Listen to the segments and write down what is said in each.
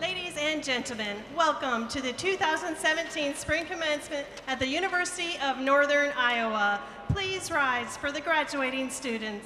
Ladies and gentlemen, welcome to the 2017 Spring Commencement at the University of Northern Iowa. Please rise for the graduating students.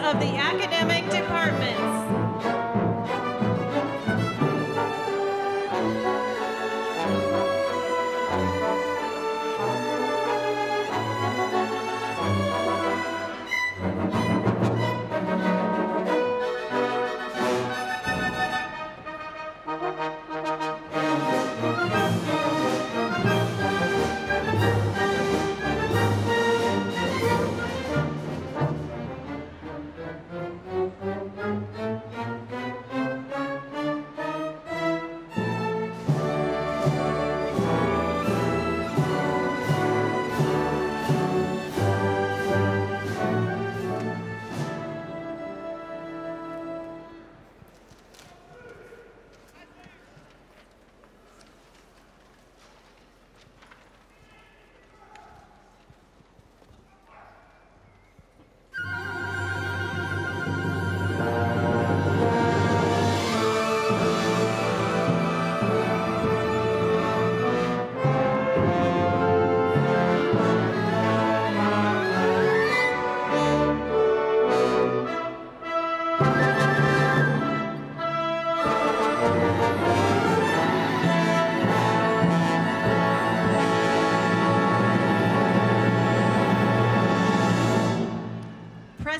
of the academic departments.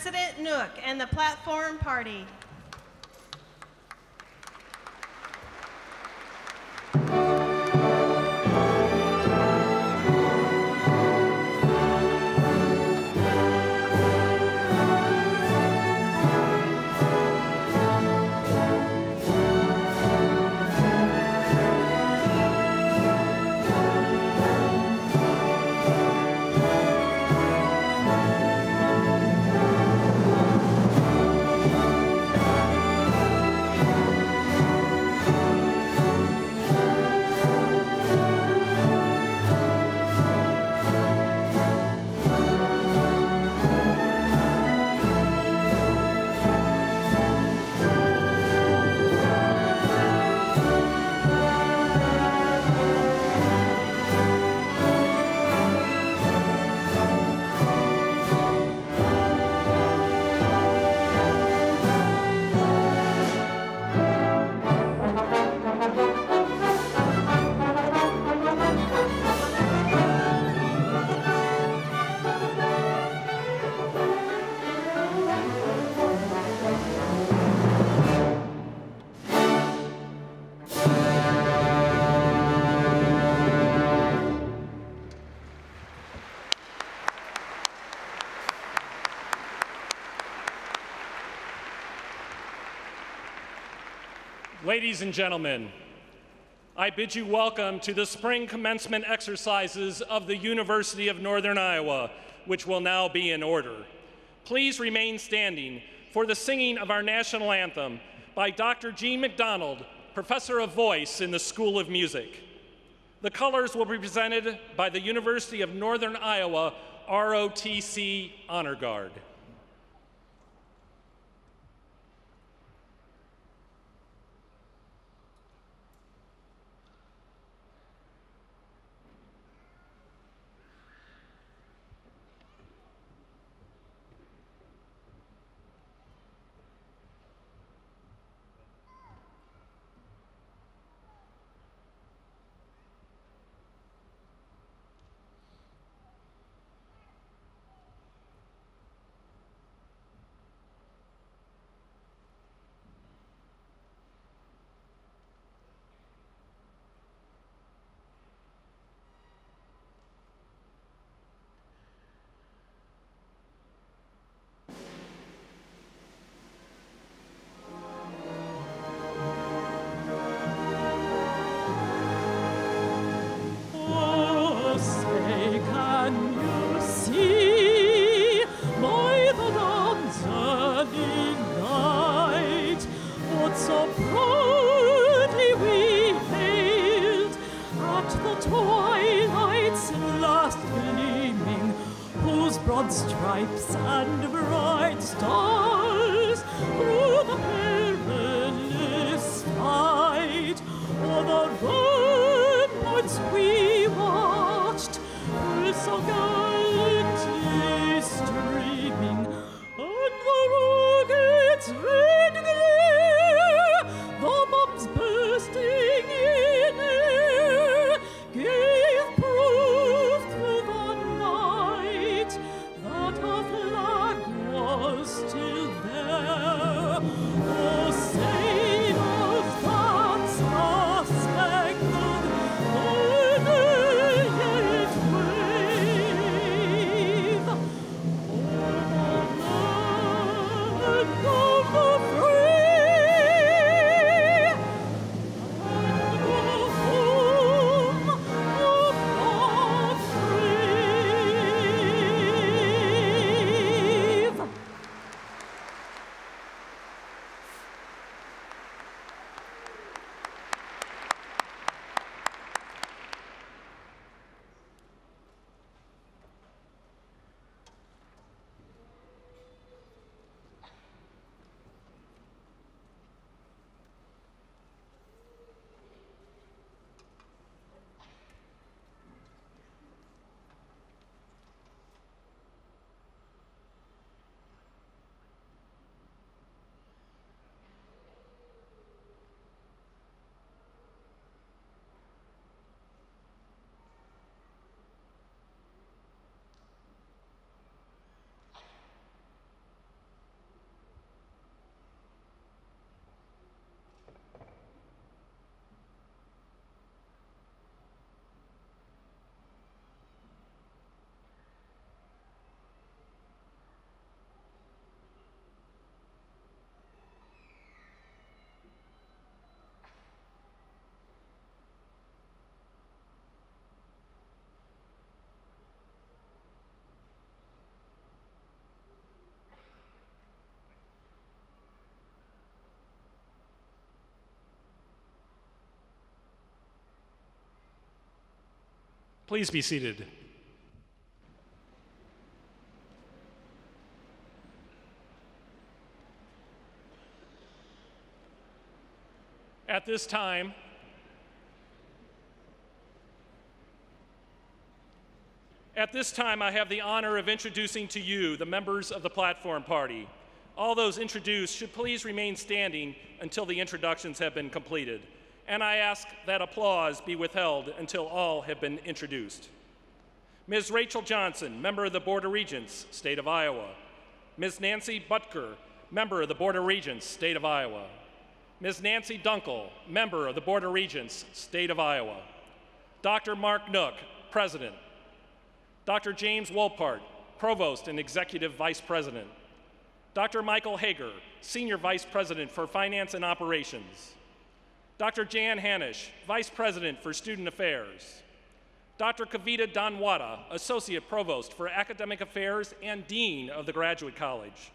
President Nook and the Platform Party. Ladies and gentlemen, I bid you welcome to the spring commencement exercises of the University of Northern Iowa, which will now be in order. Please remain standing for the singing of our national anthem by Dr. Jean McDonald, Professor of Voice in the School of Music. The colors will be presented by the University of Northern Iowa ROTC Honor Guard. Stripes and bright stars through the perilous fight, o'er the ramparts we watched, so gallantly streaming, and the rockets' red glare, the bombs bursting in air, gave proof through the night that our flag was still there. Oh, sailors, that's the spangled banner yet wave o'er the land of the free and the home of the brave. Please be seated. At this time, I have the honor of introducing to you the members of the Platform Party. All those introduced should please remain standing until the introductions have been completed. And I ask that applause be withheld until all have been introduced. Ms. Rachel Johnson, member of the Board of Regents, State of Iowa. Ms. Nancy Butker, member of the Board of Regents, State of Iowa. Ms. Nancy Dunkel, member of the Board of Regents, State of Iowa. Dr. Mark Nook, President. Dr. James Wolpart, Provost and Executive Vice President. Dr. Michael Hager, Senior Vice President for Finance and Operations. Dr. Jan Hanisch, Vice President for Student Affairs. Dr. Kavita Donwada, Associate Provost for Academic Affairs and Dean of the Graduate College.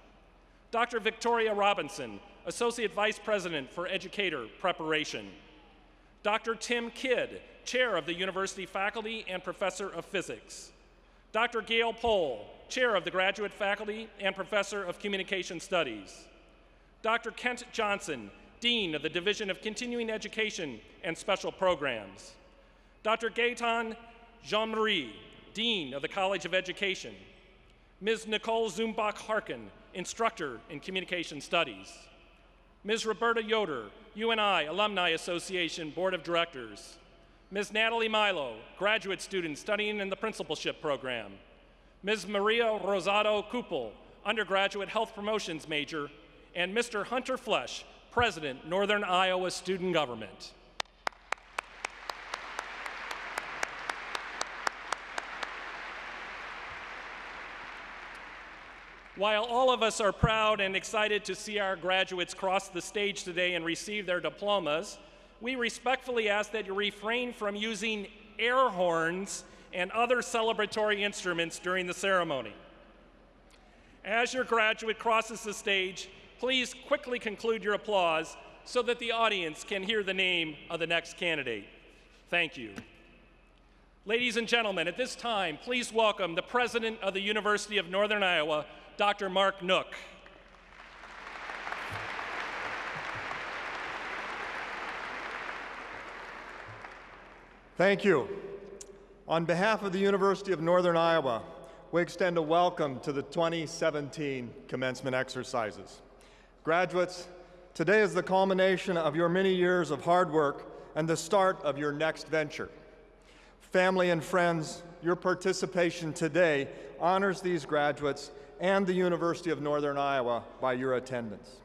Dr. Victoria Robinson, Associate Vice President for Educator Preparation. Dr. Tim Kidd, Chair of the University Faculty and Professor of Physics. Dr. Gail Pohl, Chair of the Graduate Faculty and Professor of Communication Studies. Dr. Kent Johnson, Dean of the Division of Continuing Education and Special Programs. Dr. Gaetan Jean-Marie, Dean of the College of Education. Ms. Nicole Zumbach-Harkin, Instructor in Communication Studies. Ms. Roberta Yoder, UNI Alumni Association Board of Directors. Ms. Natalie Milo, graduate student studying in the Principalship Program. Ms. Maria Rosado Kupel, undergraduate health promotions major, and Mr. Hunter Flesch, President, Northern Iowa Student Government. While all of us are proud and excited to see our graduates cross the stage today and receive their diplomas, we respectfully ask that you refrain from using air horns and other celebratory instruments during the ceremony. As your graduate crosses the stage, please quickly conclude your applause so that the audience can hear the name of the next candidate. Thank you. Ladies and gentlemen, at this time, please welcome the President of the University of Northern Iowa, Dr. Mark Nook. Thank you. On behalf of the University of Northern Iowa, we extend a welcome to the 2017 commencement exercises. Graduates, today is the culmination of your many years of hard work and the start of your next venture. Family and friends, your participation today honors these graduates and the University of Northern Iowa by your attendance.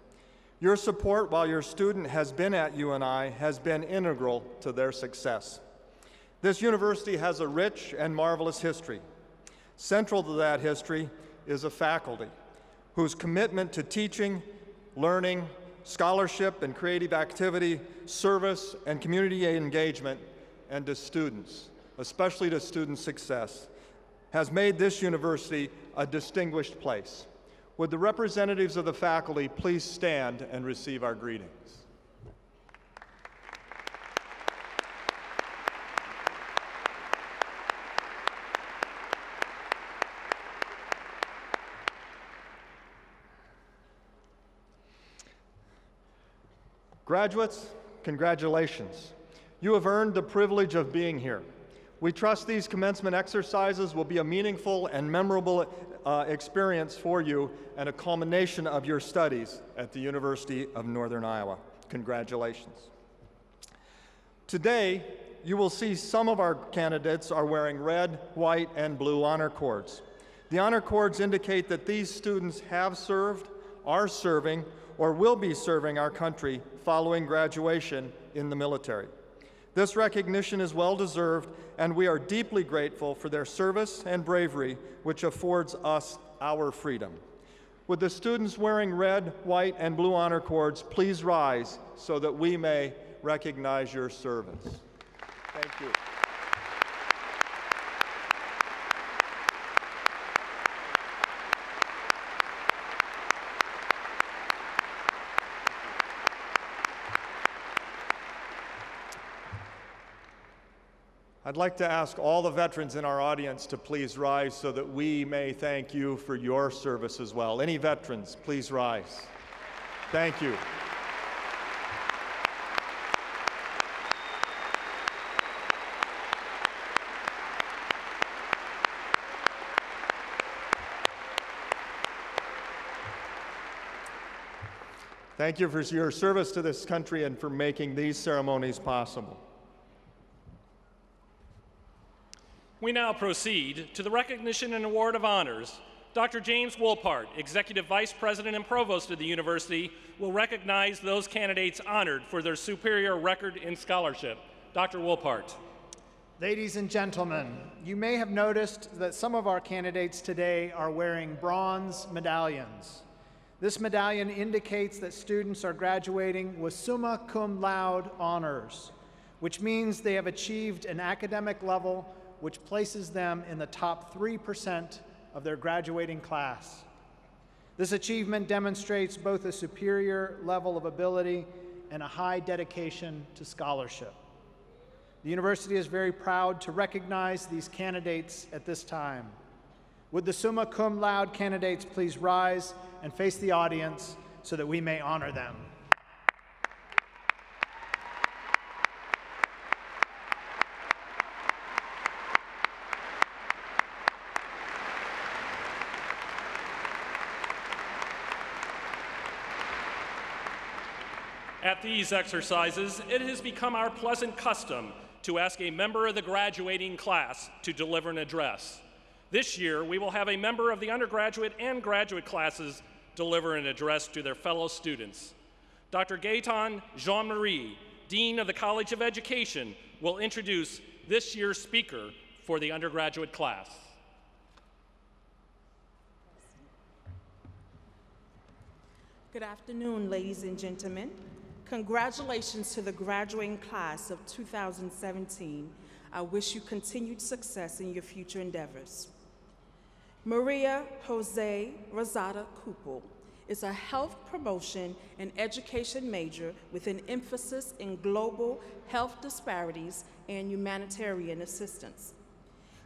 Your support while your student has been at UNI has been integral to their success. This university has a rich and marvelous history. Central to that history is a faculty whose commitment to teaching, learning, scholarship and creative activity, service and community engagement, and to students, especially to student success, has made this university a distinguished place. Would the representatives of the faculty please stand and receive our greetings? Graduates, congratulations. You have earned the privilege of being here. We trust these commencement exercises will be a meaningful and memorable experience for you and a culmination of your studies at the University of Northern Iowa. Congratulations. Today, you will see some of our candidates are wearing red, white, and blue honor cords. The honor cords indicate that these students have served, are serving, or will be serving our country following graduation in the military. This recognition is well-deserved, and we are deeply grateful for their service and bravery, which affords us our freedom. Would the students wearing red, white, and blue honor cords please rise so that we may recognize your service? Thank you. I'd like to ask all the veterans in our audience to please rise so that we may thank you for your service as well. Any veterans, please rise. Thank you. Thank you for your service to this country and for making these ceremonies possible. We now proceed to the recognition and award of honors. Dr. James Wolpart, Executive Vice President and Provost of the University, will recognize those candidates honored for their superior record in scholarship. Dr. Wolpart. Ladies and gentlemen, you may have noticed that some of our candidates today are wearing bronze medallions. This medallion indicates that students are graduating with summa cum laude honors, which means they have achieved an academic level which places them in the top 3% of their graduating class. This achievement demonstrates both a superior level of ability and a high dedication to scholarship. The university is very proud to recognize these candidates at this time. Would the summa cum laude candidates please rise and face the audience so that we may honor them. At these exercises, it has become our pleasant custom to ask a member of the graduating class to deliver an address. This year, we will have a member of the undergraduate and graduate classes deliver an address to their fellow students. Dr. Gaetan Jean-Marie, Dean of the College of Education, will introduce this year's speaker for the undergraduate class. Good afternoon, ladies and gentlemen. Congratulations to the graduating class of 2017. I wish you continued success in your future endeavors. Maria Jose Rosada Kupel is a health promotion and education major with an emphasis in global health disparities and humanitarian assistance.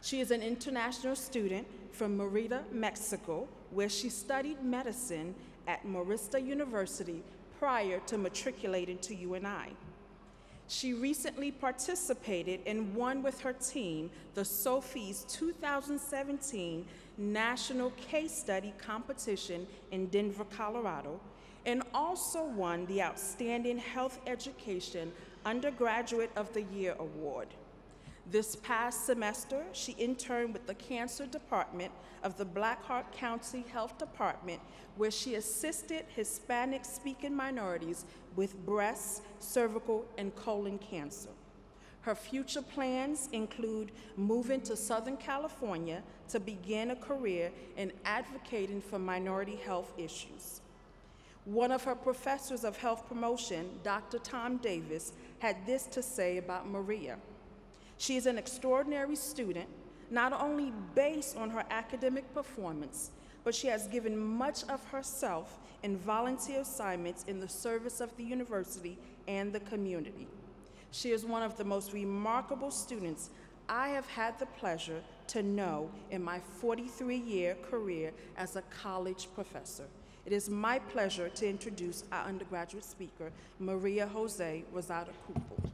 She is an international student from Merida, Mexico, where she studied medicine at Marista University prior to matriculating to UNI. She recently participated and won with her team the Sophie's 2017 National Case Study Competition in Denver, Colorado, and also won the Outstanding Health Education Undergraduate of the Year Award. This past semester, she interned with the Cancer Department of the Blackhawk County Health Department, where she assisted Hispanic-speaking minorities with breast, cervical, and colon cancer. Her future plans include moving to Southern California to begin a career in advocating for minority health issues. One of her professors of health promotion, Dr. Tom Davis, had this to say about Maria. She is an extraordinary student, not only based on her academic performance, but she has given much of herself in volunteer assignments in the service of the university and the community. She is one of the most remarkable students I have had the pleasure to know in my 43-year career as a college professor. It is my pleasure to introduce our undergraduate speaker, Maria Jose Rosada Kupel.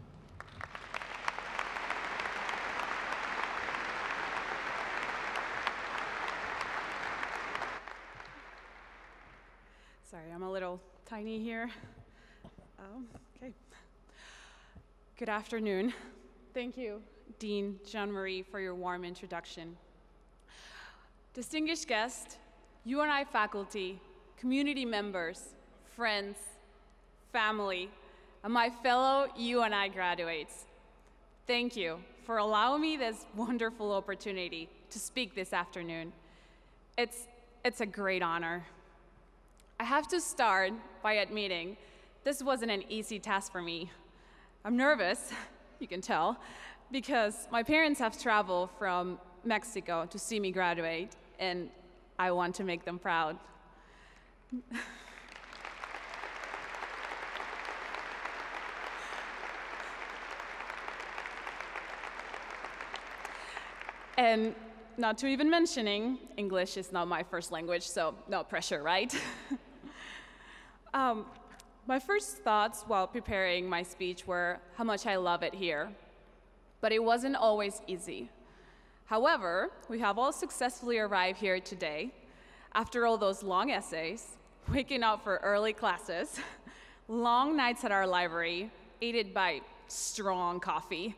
Sorry, I'm a little tiny here. Okay. Good afternoon. Thank you, Dean Jean-Marie, for your warm introduction. Distinguished guests, UNI faculty, community members, friends, family, and my fellow UNI graduates, thank you for allowing me this wonderful opportunity to speak this afternoon. It's a great honor. I have to start by admitting this wasn't an easy task for me. I'm nervous, you can tell, because my parents have traveled from Mexico to see me graduate, and I want to make them proud. And not to even mentioning, English is not my first language, so no pressure, right? My first thoughts while preparing my speech were how much I love it here, but it wasn't always easy. However, we have all successfully arrived here today after all those long essays, waking up for early classes, long nights at our library, aided by strong coffee,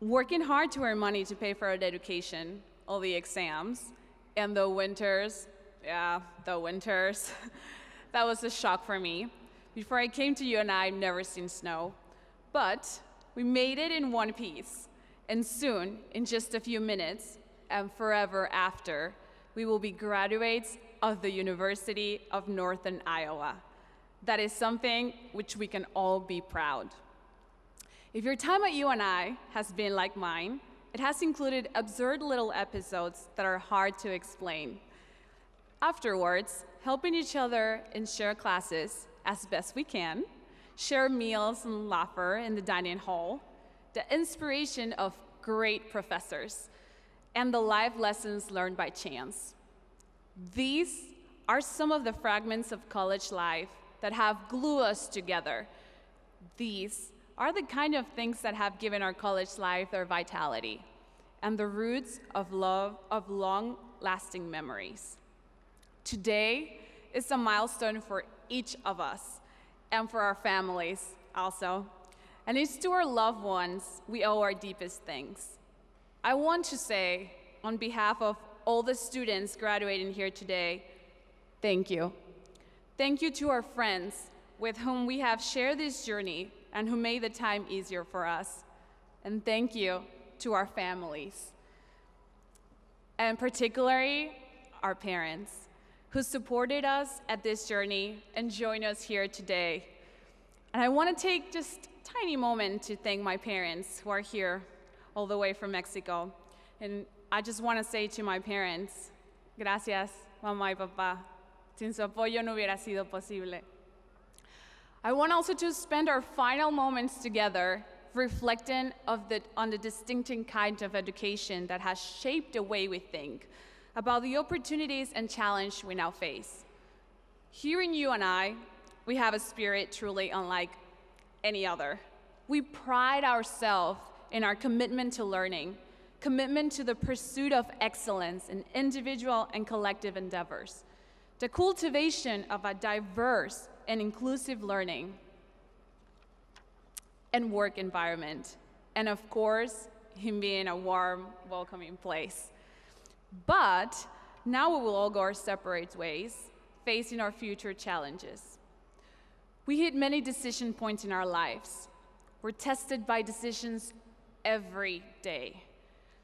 working hard to earn money to pay for our education, all the exams, and the winters, the winters. That was a shock for me. Before I came to UNI, I've never seen snow. But we made it in one piece. And soon, in just a few minutes, and forever after, we will be graduates of the University of Northern Iowa. That is something which we can all be proud. If your time at UNI has been like mine, it has included absurd little episodes that are hard to explain. Afterwards, helping each other and share classes as best we can, share meals and laughter in the dining hall, the inspiration of great professors, and the life lessons learned by chance. These are some of the fragments of college life that have glued us together. These are the kind of things that have given our college life their vitality and the roots of love, of long-lasting memories. Today is a milestone for each of us and for our families also. And it's to our loved ones we owe our deepest thanks. I want to say, on behalf of all the students graduating here today, thank you. Thank you to our friends with whom we have shared this journey and who made the time easier for us. And thank you to our families, and particularly our parents, who supported us at this journey and joined us here today. And I want to take just a tiny moment to thank my parents who are here all the way from Mexico. And I just want to say to my parents, gracias, mamá y papá. Sin su apoyo no hubiera sido posible. I want also to spend our final moments together reflecting on the distinctive kind of education that has shaped the way we think about the opportunities and challenge we now face. Here in UNI, we have a spirit truly unlike any other. We pride ourselves in our commitment to learning, commitment to the pursuit of excellence in individual and collective endeavors, the cultivation of a diverse and inclusive learning and work environment, and of course, him being a warm, welcoming place. But now we will all go our separate ways, facing our future challenges. We hit many decision points in our lives. We're tested by decisions every day.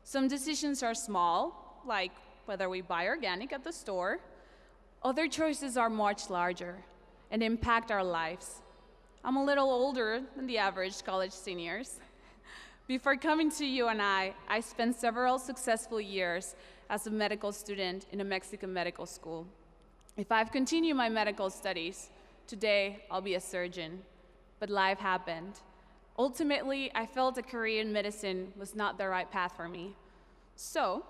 Some decisions are small, like whether we buy organic at the store. Other choices are much larger and impact our lives. I'm a little older than the average college seniors. Before coming to UNI, I spent several successful years as a medical student in a Mexican medical school. If I've continued my medical studies, today I'll be a surgeon, but life happened. Ultimately, I felt a career in medicine was not the right path for me. So,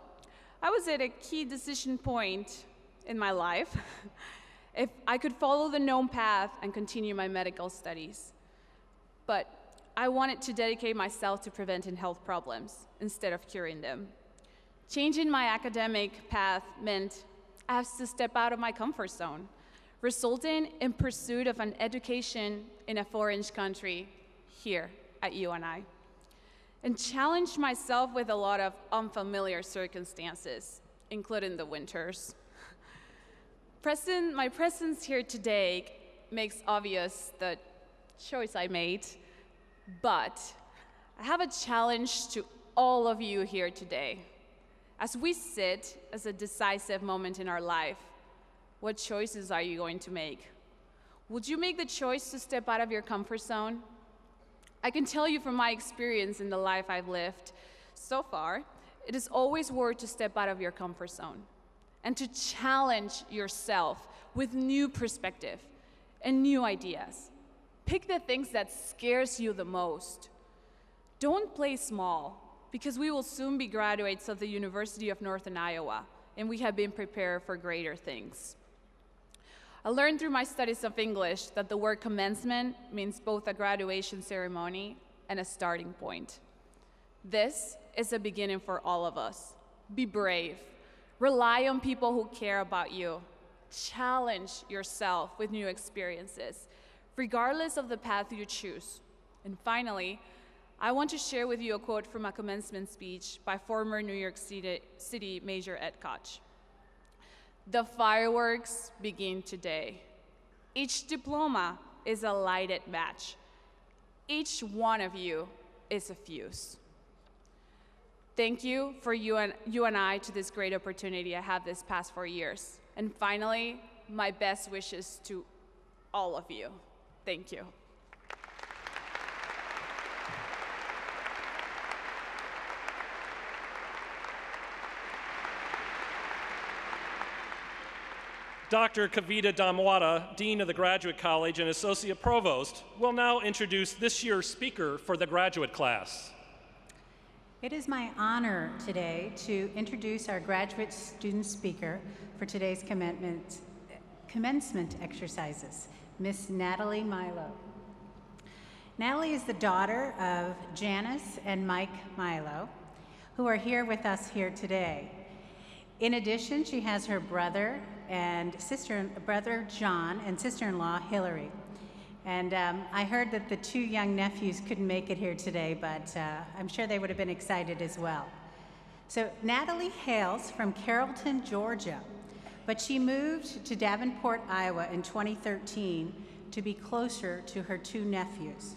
I was at a key decision point in my life. If I could follow the known path and continue my medical studies. But I wanted to dedicate myself to preventing health problems instead of curing them. Changing my academic path meant I have to step out of my comfort zone, resulting in pursuit of an education in a foreign country here at UNI, and challenged myself with a lot of unfamiliar circumstances, including the winters. My presence here today makes obvious the choice I made, but I have a challenge to all of you here today. As we sit as a decisive moment in our life, what choices are you going to make? Would you make the choice to step out of your comfort zone? I can tell you from my experience in the life I've lived so far, it is always worth to step out of your comfort zone and to challenge yourself with new perspective and new ideas. Pick the things that scares you the most. Don't play small, because we will soon be graduates of the University of Northern Iowa, and we have been prepared for greater things. I learned through my studies of English that the word commencement means both a graduation ceremony and a starting point. This is a beginning for all of us. Be brave. Rely on people who care about you. Challenge yourself with new experiences, regardless of the path you choose. And finally, I want to share with you a quote from a commencement speech by former New York City Mayor Ed Koch. The fireworks begin today. Each diploma is a lighted match. Each one of you is a fuse. Thank you for UNI to this great opportunity I had this past 4 years. And finally, my best wishes to all of you. Thank you. Dr. Kavita Damwada, Dean of the Graduate College and Associate Provost, will now introduce this year's speaker for the graduate class. It is my honor today to introduce our graduate student speaker for today's commencement exercises, Miss Natalie Milo. Natalie is the daughter of Janice and Mike Milo, who are here with us here today. In addition, she has her brother John and sister-in-law Hillary. And I heard that the two young nephews couldn't make it here today, but I'm sure they would have been excited as well. So Natalie hails from Carrollton, Georgia, but she moved to Davenport, Iowa in 2013 to be closer to her two nephews.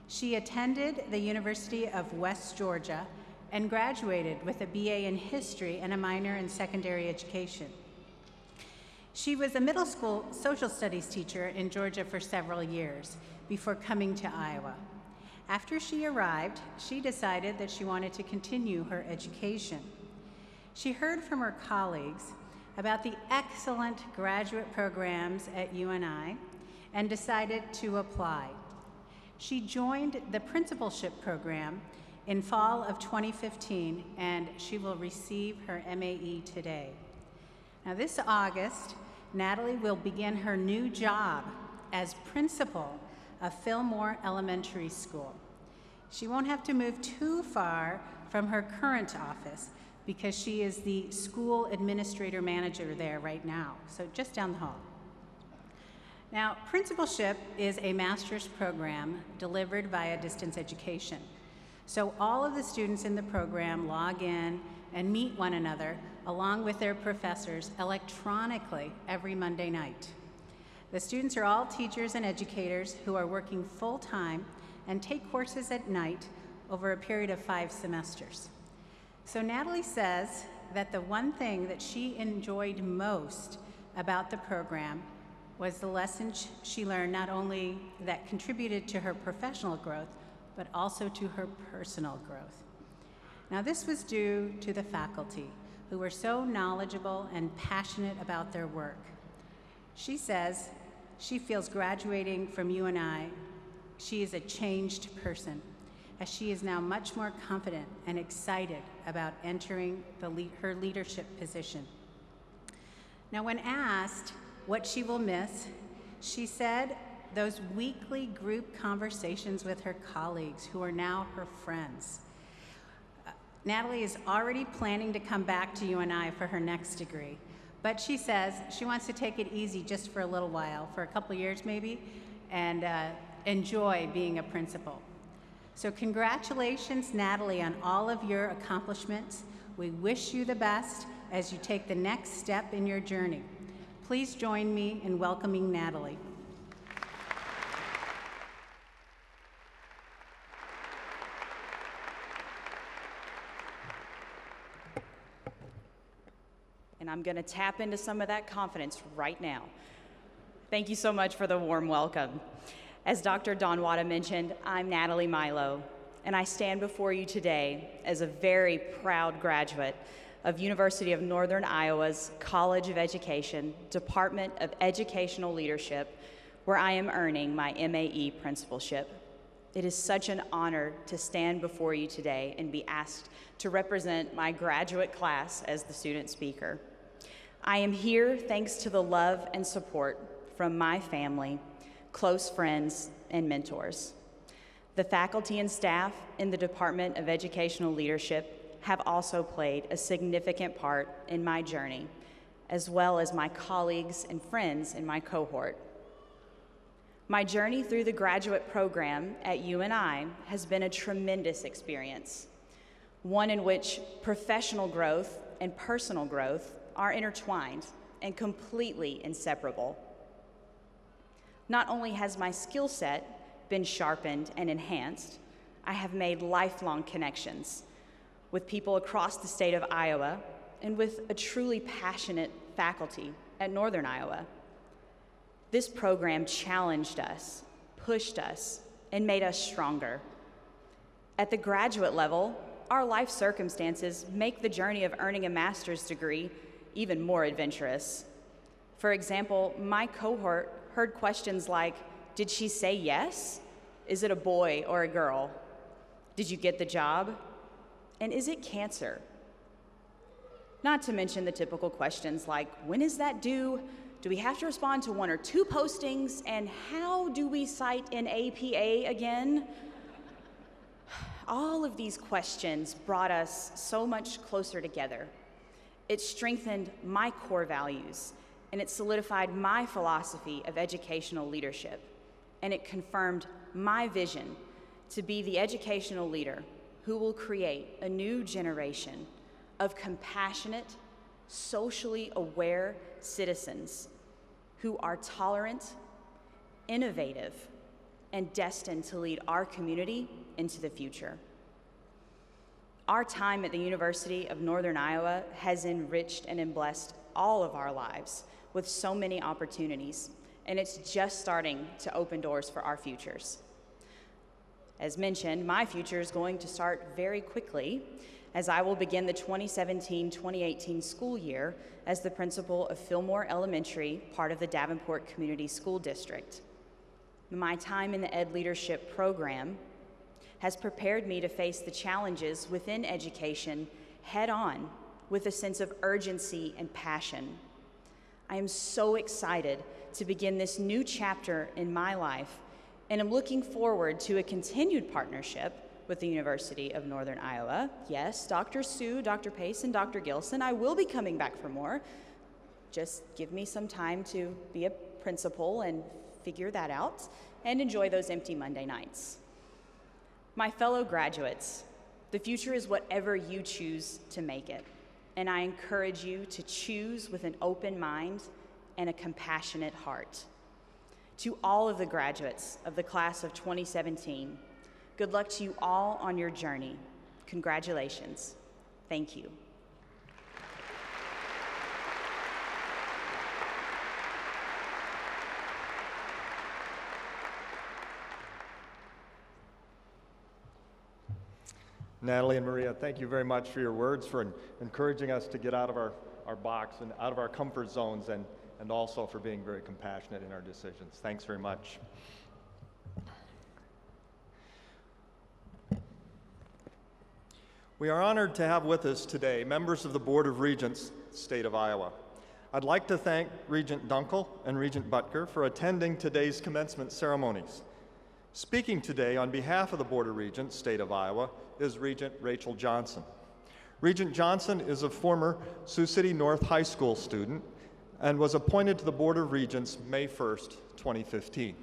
She attended the University of West Georgia and graduated with a BA in history and a minor in secondary education. She was a middle school social studies teacher in Georgia for several years before coming to Iowa. After she arrived, she decided that she wanted to continue her education. She heard from her colleagues about the excellent graduate programs at UNI and decided to apply. She joined the principalship program in fall of 2015, and she will receive her MAE today. Now this August, Natalie will begin her new job as principal of Fillmore Elementary School. She won't have to move too far from her current office because she is the school administrator manager there right now, so just down the hall. Now, principalship is a master's program delivered via distance education. So all of the students in the program log in and meet one another along with their professors electronically every Monday night. The students are all teachers and educators who are working full-time and take courses at night over a period of 5 semesters. So Natalie says that the one thing that she enjoyed most about the program was the lessons she learned, not only that contributed to her professional growth, but also to her personal growth. Now, this was due to the faculty, who were so knowledgeable and passionate about their work. She says she feels graduating from UNI, she is a changed person, as she is now much more confident and excited about entering her leadership position. Now, when asked what she will miss, she said those weekly group conversations with her colleagues who are now her friends. Natalie is already planning to come back to UNI for her next degree, but she says she wants to take it easy just for a little while, for a couple years maybe, and enjoy being a principal. So congratulations, Natalie, on all of your accomplishments. We wish you the best as you take the next step in your journey. Please join me in welcoming Natalie. And I'm going to tap into some of that confidence right now. Thank you so much for the warm welcome. As Dr. Damwada mentioned, I'm Natalie Milo, and I stand before you today as a very proud graduate of University of Northern Iowa's College of Education, Department of Educational Leadership, where I am earning my MAE principalship. It is such an honor to stand before you today and be asked to represent my graduate class as the student speaker. I am here thanks to the love and support from my family, close friends, and mentors. The faculty and staff in the Department of Educational Leadership have also played a significant part in my journey, as well as my colleagues and friends in my cohort. My journey through the graduate program at UNI has been a tremendous experience, one in which professional growth and personal growth are intertwined and completely inseparable. Not only has my skill set been sharpened and enhanced, I have made lifelong connections with people across the state of Iowa and with a truly passionate faculty at Northern Iowa. This program challenged us, pushed us, and made us stronger. At the graduate level, our life circumstances make the journey of earning a master's degree even more adventurous. For example, my cohort heard questions like, did she say yes? Is it a boy or a girl? Did you get the job? And is it cancer? Not to mention the typical questions like, when is that due? Do we have to respond to 1 or 2 postings? And how do we cite in APA again? All of these questions brought us so much closer together. It strengthened my core values, and it solidified my philosophy of educational leadership, and it confirmed my vision to be the educational leader who will create a new generation of compassionate, socially aware citizens who are tolerant, innovative, and destined to lead our community into the future. Our time at the University of Northern Iowa has enriched and blessed all of our lives with so many opportunities, and it's just starting to open doors for our futures. As mentioned, my future is going to start very quickly, as I will begin the 2017-2018 school year as the principal of Fillmore Elementary, part of the Davenport Community School District. My time in the Ed Leadership program has prepared me to face the challenges within education head-on with a sense of urgency and passion. I am so excited to begin this new chapter in my life, and I'm looking forward to a continued partnership with the University of Northern Iowa. Yes, Dr. Sue, Dr. Pace, and Dr. Gilson, I will be coming back for more. Just give me some time to be a principal and figure that out and enjoy those empty Monday nights. My fellow graduates, the future is whatever you choose to make it, and I encourage you to choose with an open mind and a compassionate heart. To all of the graduates of the class of 2017, good luck to you all on your journey. Congratulations. Thank you. Natalie and Maria, thank you very much for your words, for encouraging us to get out of our box and out of our comfort zones, and also for being very compassionate in our decisions. Thanks very much. We are honored to have with us today members of the Board of Regents, State of Iowa. I'd like to thank Regent Dunkel and Regent Butker for attending today's commencement ceremonies. Speaking today on behalf of the Board of Regents, State of Iowa, is Regent Rachel Johnson. Regent Johnson is a former Sioux City North High School student and was appointed to the Board of Regents May 1st, 2015.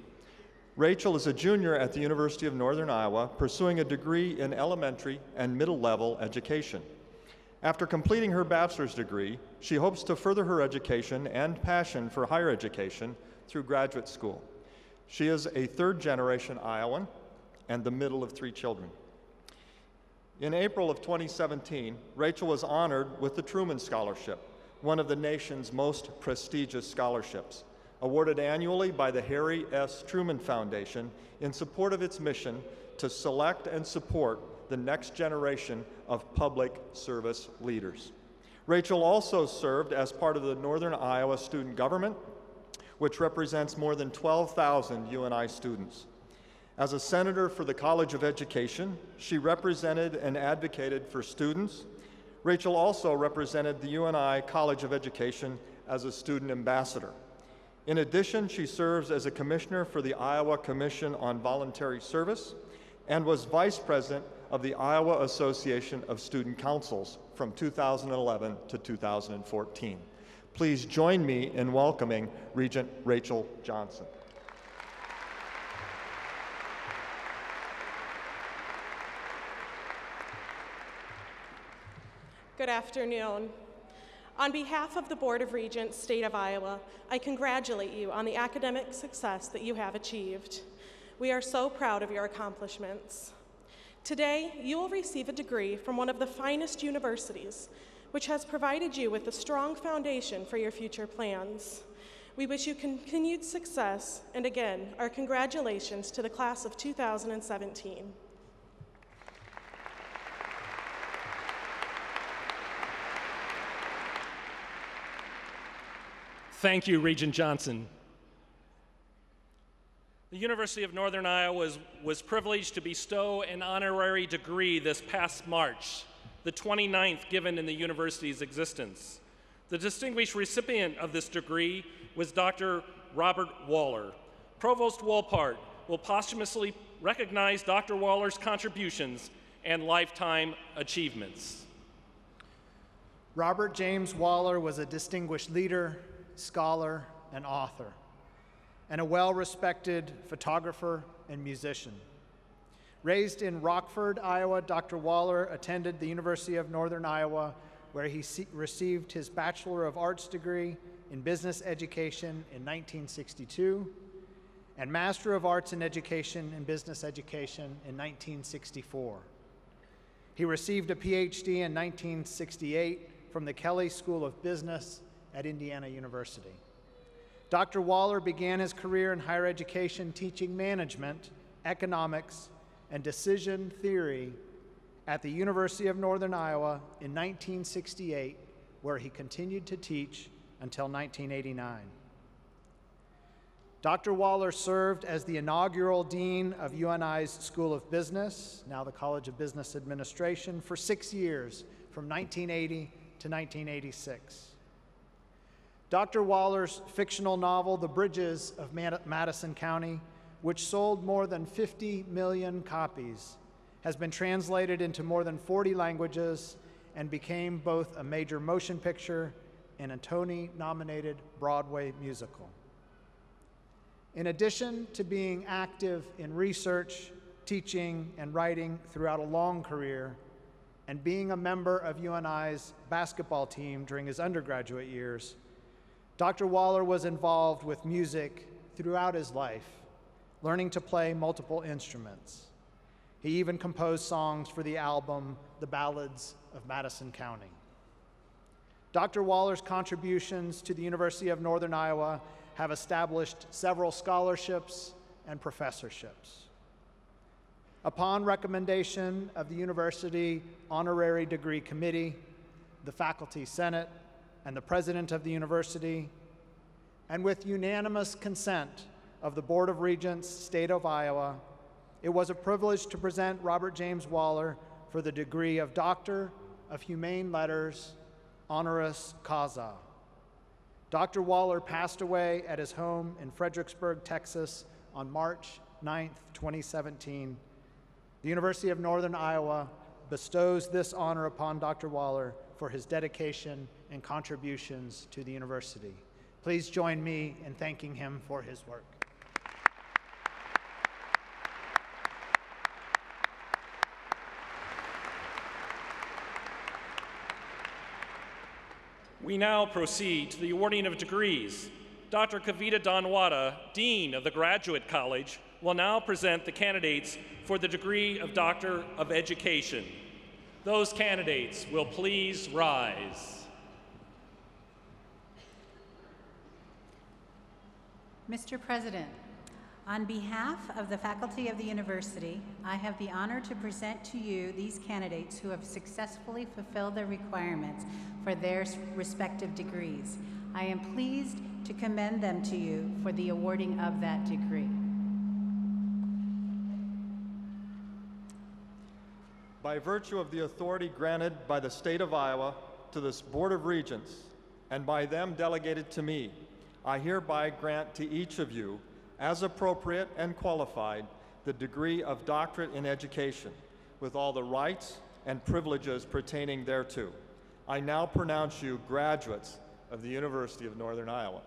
Rachel is a junior at the University of Northern Iowa, pursuing a degree in elementary and middle level education. After completing her bachelor's degree, she hopes to further her education and passion for higher education through graduate school. She is a third-generation Iowan and the middle of 3 children. In April of 2017, Rachel was honored with the Truman Scholarship, one of the nation's most prestigious scholarships, awarded annually by the Harry S. Truman Foundation in support of its mission to select and support the next generation of public service leaders. Rachel also served as part of the Northern Iowa Student Government, which represents more than 12,000 UNI students. As a senator for the College of Education, she represented and advocated for students. Rachel also represented the UNI College of Education as a student ambassador. In addition, she serves as a commissioner for the Iowa Commission on Voluntary Service and was vice president of the Iowa Association of Student Councils from 2011 to 2014. Please join me in welcoming Regent Rachel Johnson. Good afternoon. On behalf of the Board of Regents, State of Iowa, I congratulate you on the academic success that you have achieved. We are so proud of your accomplishments. Today, you will receive a degree from one of the finest universities, which has provided you with a strong foundation for your future plans. We wish you continued success, and again, our congratulations to the class of 2017. Thank you, Regent Johnson. The University of Northern Iowa was privileged to bestow an honorary degree this past March, the 29th given in the university's existence. The distinguished recipient of this degree was Dr. Robert Waller. Provost Wolpart will posthumously recognize Dr. Waller's contributions and lifetime achievements. Robert James Waller was a distinguished leader, scholar, and author, and a well-respected photographer and musician. Raised in Rockford, Iowa, Dr. Waller attended the University of Northern Iowa, where he received his Bachelor of Arts degree in Business Education in 1962 and Master of Arts in Education in Business Education in 1964. He received a PhD in 1968 from the Kelley School of Business at Indiana University. Dr. Waller began his career in higher education teaching management, economics, and decision theory at the University of Northern Iowa in 1968, where he continued to teach until 1989. Dr. Waller served as the inaugural dean of UNI's School of Business, now the College of Business Administration, for 6 years, from 1980 to 1986. Dr. Waller's fictional novel, The Bridges of Madison County, which sold more than 50 million copies, has been translated into more than 40 languages and became both a major motion picture and a Tony-nominated Broadway musical. In addition to being active in research, teaching, and writing throughout a long career, and being a member of UNI's basketball team during his undergraduate years, Dr. Waller was involved with music throughout his life, learning to play multiple instruments. He even composed songs for the album, The Ballads of Madison County. Dr. Waller's contributions to the University of Northern Iowa have established several scholarships and professorships. Upon recommendation of the University Honorary Degree Committee, the Faculty Senate, and the President of the University, and with unanimous consent of the Board of Regents, State of Iowa, it was a privilege to present Robert James Waller for the degree of Doctor of Humane Letters, honoris causa. Dr. Waller passed away at his home in Fredericksburg, Texas on March 9, 2017. The University of Northern Iowa bestows this honor upon Dr. Waller for his dedication and contributions to the university. Please join me in thanking him for his work. We now proceed to the awarding of degrees. Dr. Kavita Donwada, Dean of the Graduate College, will now present the candidates for the degree of Doctor of Education. Those candidates will please rise. Mr. President, on behalf of the faculty of the university, I have the honor to present to you these candidates who have successfully fulfilled the requirements for their respective degrees. I am pleased to commend them to you for the awarding of that degree. By virtue of the authority granted by the State of Iowa to this Board of Regents, and by them delegated to me, I hereby grant to each of you, as appropriate and qualified, the degree of Doctorate in Education, with all the rights and privileges pertaining thereto. I now pronounce you graduates of the University of Northern Iowa.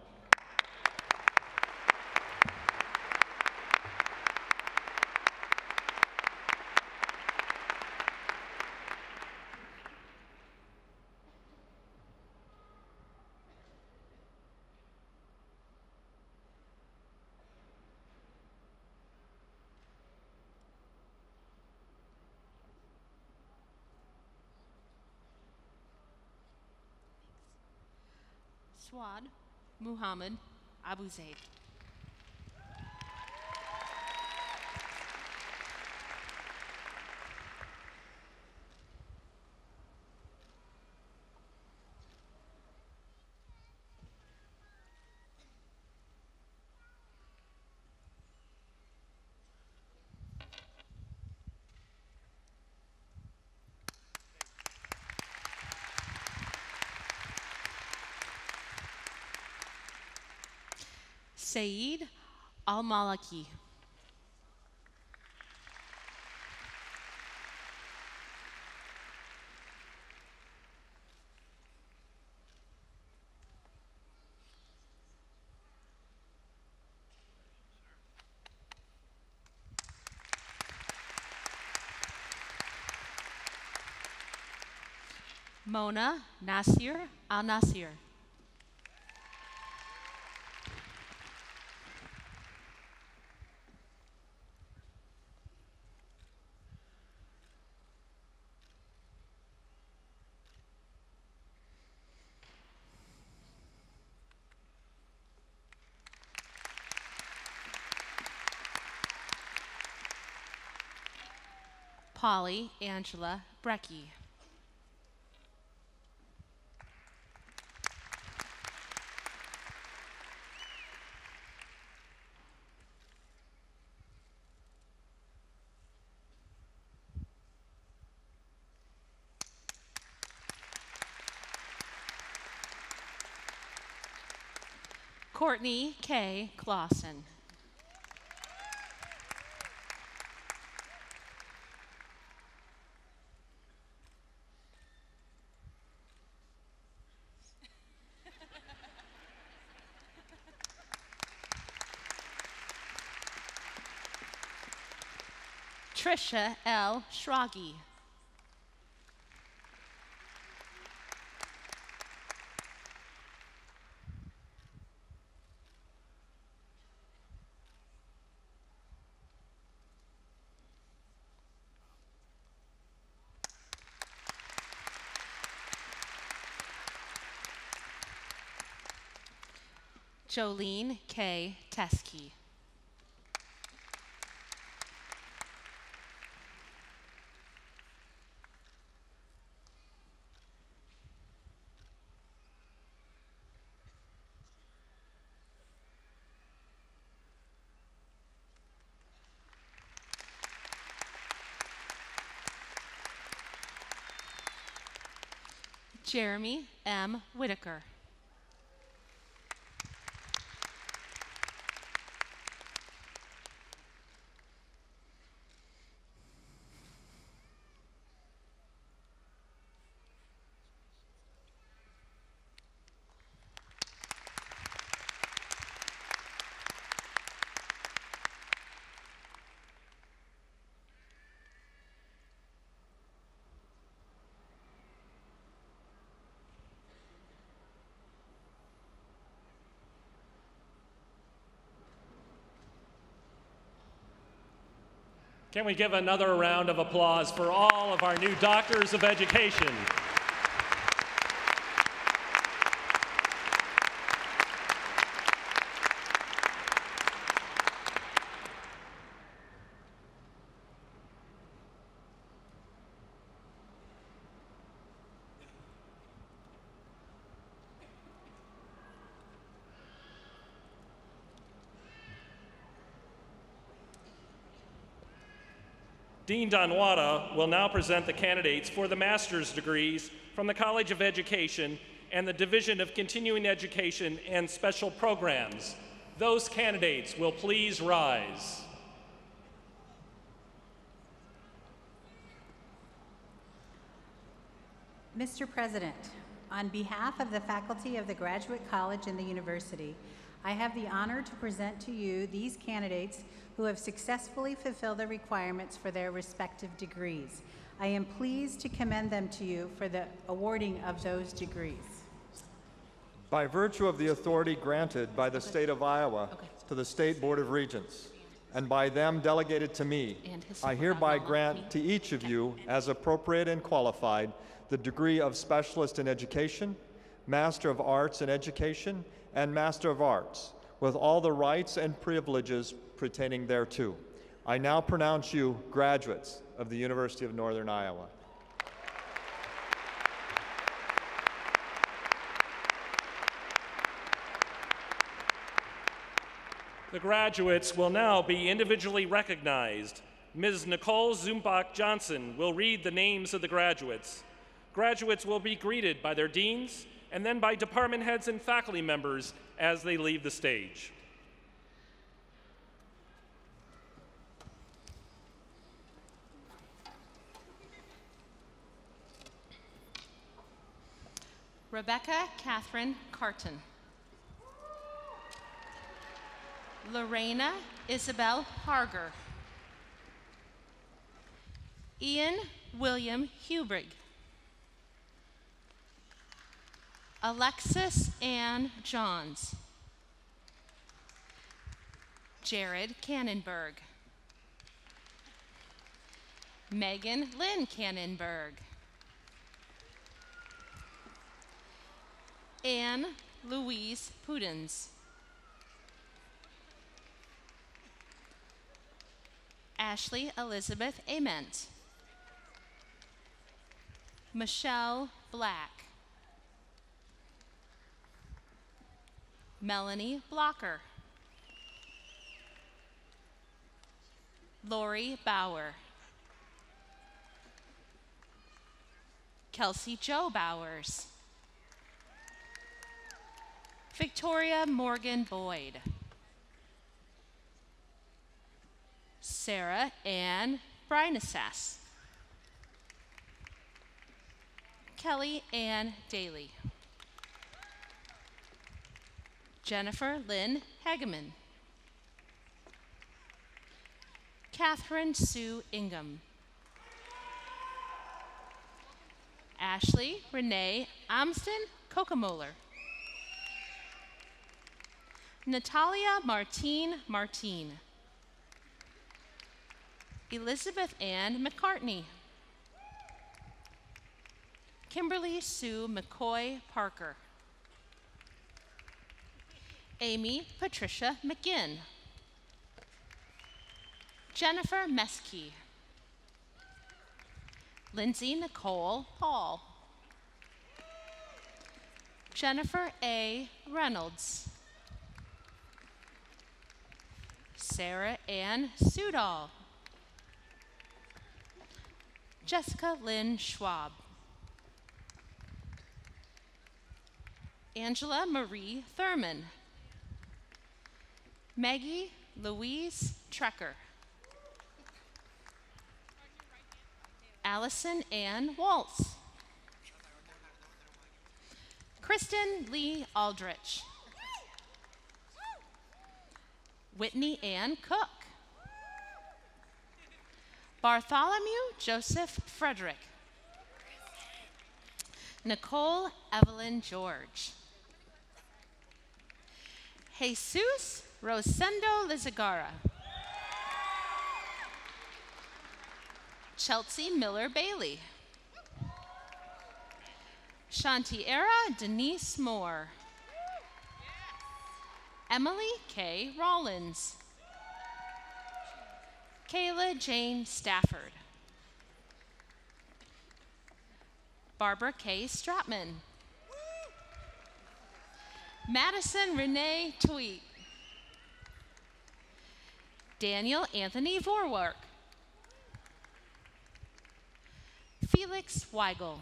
Swad Muhammad Abu Zaid. Saeed Al-Malaki. Mona Nasir Al-Nasir. Polly Angela Brecky. Courtney K. Clausen. Trisha L. Schragi. Jolene K. Teskey. Jeremy M. Whitaker. Can we give another round of applause for all of our new doctors of education? Dean Donwada will now present the candidates for the master's degrees from the College of Education and the Division of Continuing Education and Special Programs. Those candidates will please rise. Mr. President, on behalf of the faculty of the Graduate College and the University, I have the honor to present to you these candidates who have successfully fulfilled the requirements for their respective degrees. I am pleased to commend them to you for the awarding of those degrees. By virtue of the authority granted by the state of Iowa to the State Board of Regents, and by them delegated to me, I hereby grant to each of you, as appropriate and qualified, the degree of Specialist in Education, Master of Arts in Education, and Master of Arts, with all the rights and privileges pertaining thereto. I now pronounce you graduates of the University of Northern Iowa. The graduates will now be individually recognized. Ms. Nicole Zumbach Johnson will read the names of the graduates. Graduates will be greeted by their deans and then by department heads and faculty members as they leave the stage. Rebecca Catherine Carton. Lorena Isabel Harger. Ian William Hubrig. Alexis Ann Johns. Jared Cannonberg. Megan Lynn Cannonberg. Anne Louise Pudens. Ashley Elizabeth Ament. Michelle Black. Melanie Blocker. Lori Bauer. Kelsey Jo Bowers. Victoria Morgan Boyd. Sarah Ann Brynassas. Kelly Ann Daly. Jennifer Lynn Hageman. Catherine Sue Ingham. Ashley Renee Amston Kokemoller. Natalia Martine Martine. Elizabeth Ann McCartney. Kimberly Sue McCoy Parker. Amy Patricia McGinn. Jennifer Meskey. Lindsay Nicole Paul. Jennifer A. Reynolds. Sarah Ann Sudall. Jessica Lynn Schwab. Angela Marie Thurman. Maggie Louise Trecker. Allison Ann Waltz. Kristen Lee Aldrich. Whitney Ann Cook. Bartholomew Joseph Frederick. Nicole Evelyn George. Jesus Rosendo Lizagara. Chelsea Miller Bailey. Shantiera Denise Moore. Emily K. Rollins. Kayla Jane Stafford. Barbara K. Stratman. Madison Renee Tweet. Daniel Anthony Vorwerk. Felix Weigel.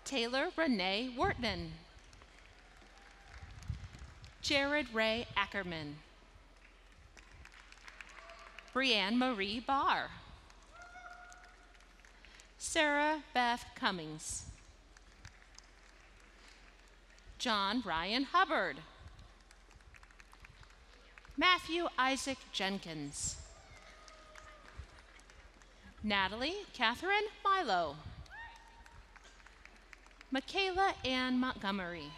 Taylor Renee Wortman. Jared Ray Ackerman. Brianne Marie Barr. Sarah Beth Cummings. John Ryan Hubbard. Matthew Isaac Jenkins. Natalie Catherine Milo. Michaela Ann Montgomery.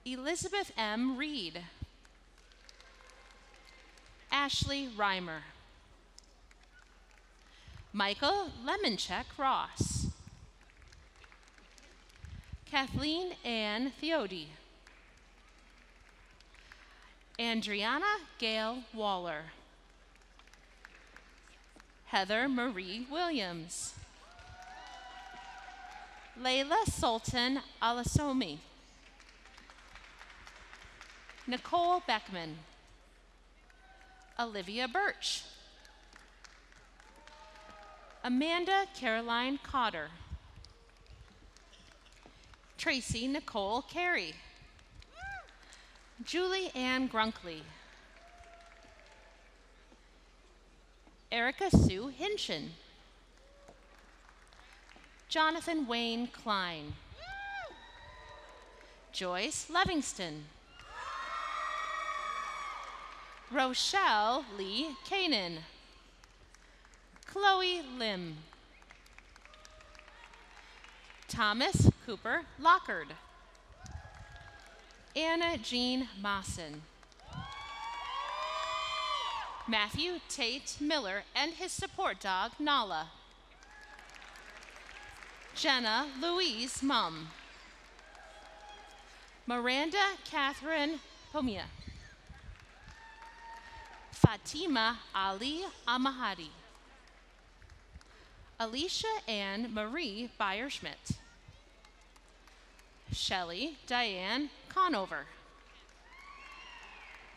Elizabeth M. Reed. Ashley Reimer. Michael Lemoncheck Ross. Kathleen Ann Theody. Andriana Gail Waller. Heather Marie Williams. Layla Sultan Alasomi. Nicole Beckman. Olivia Birch. Amanda Caroline Cotter. Tracy Nicole Carey. Julie Ann Grunkley. Erica Sue Hinchin. Jonathan Wayne Klein. Joyce Livingston. Rochelle Lee Kanan. Chloe Lim. Thomas Cooper Lockard. Anna Jean Mawson. Matthew Tate Miller and his support dog, Nala. Jenna Louise Mum. Miranda Catherine Pomia. Fatima Ali Amahadi. Alicia Ann Marie Beyer-Schmidt. Shelley Diane Conover.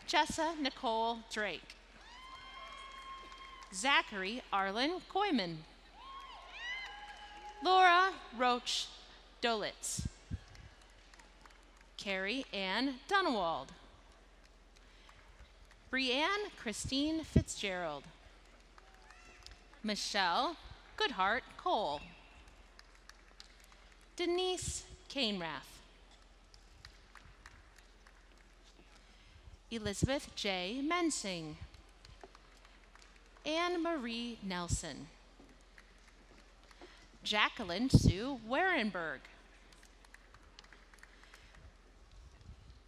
Jessa Nicole Drake. Zachary Arlen Koyman. Laura Roach Dolitz. Carrie Ann Dunwald. Brianne Christine Fitzgerald. Michelle Goodhart Cole. Denise Cainrath. Elizabeth J. Mensing. Anne Marie Nelson. Jacqueline Sue Warenberg.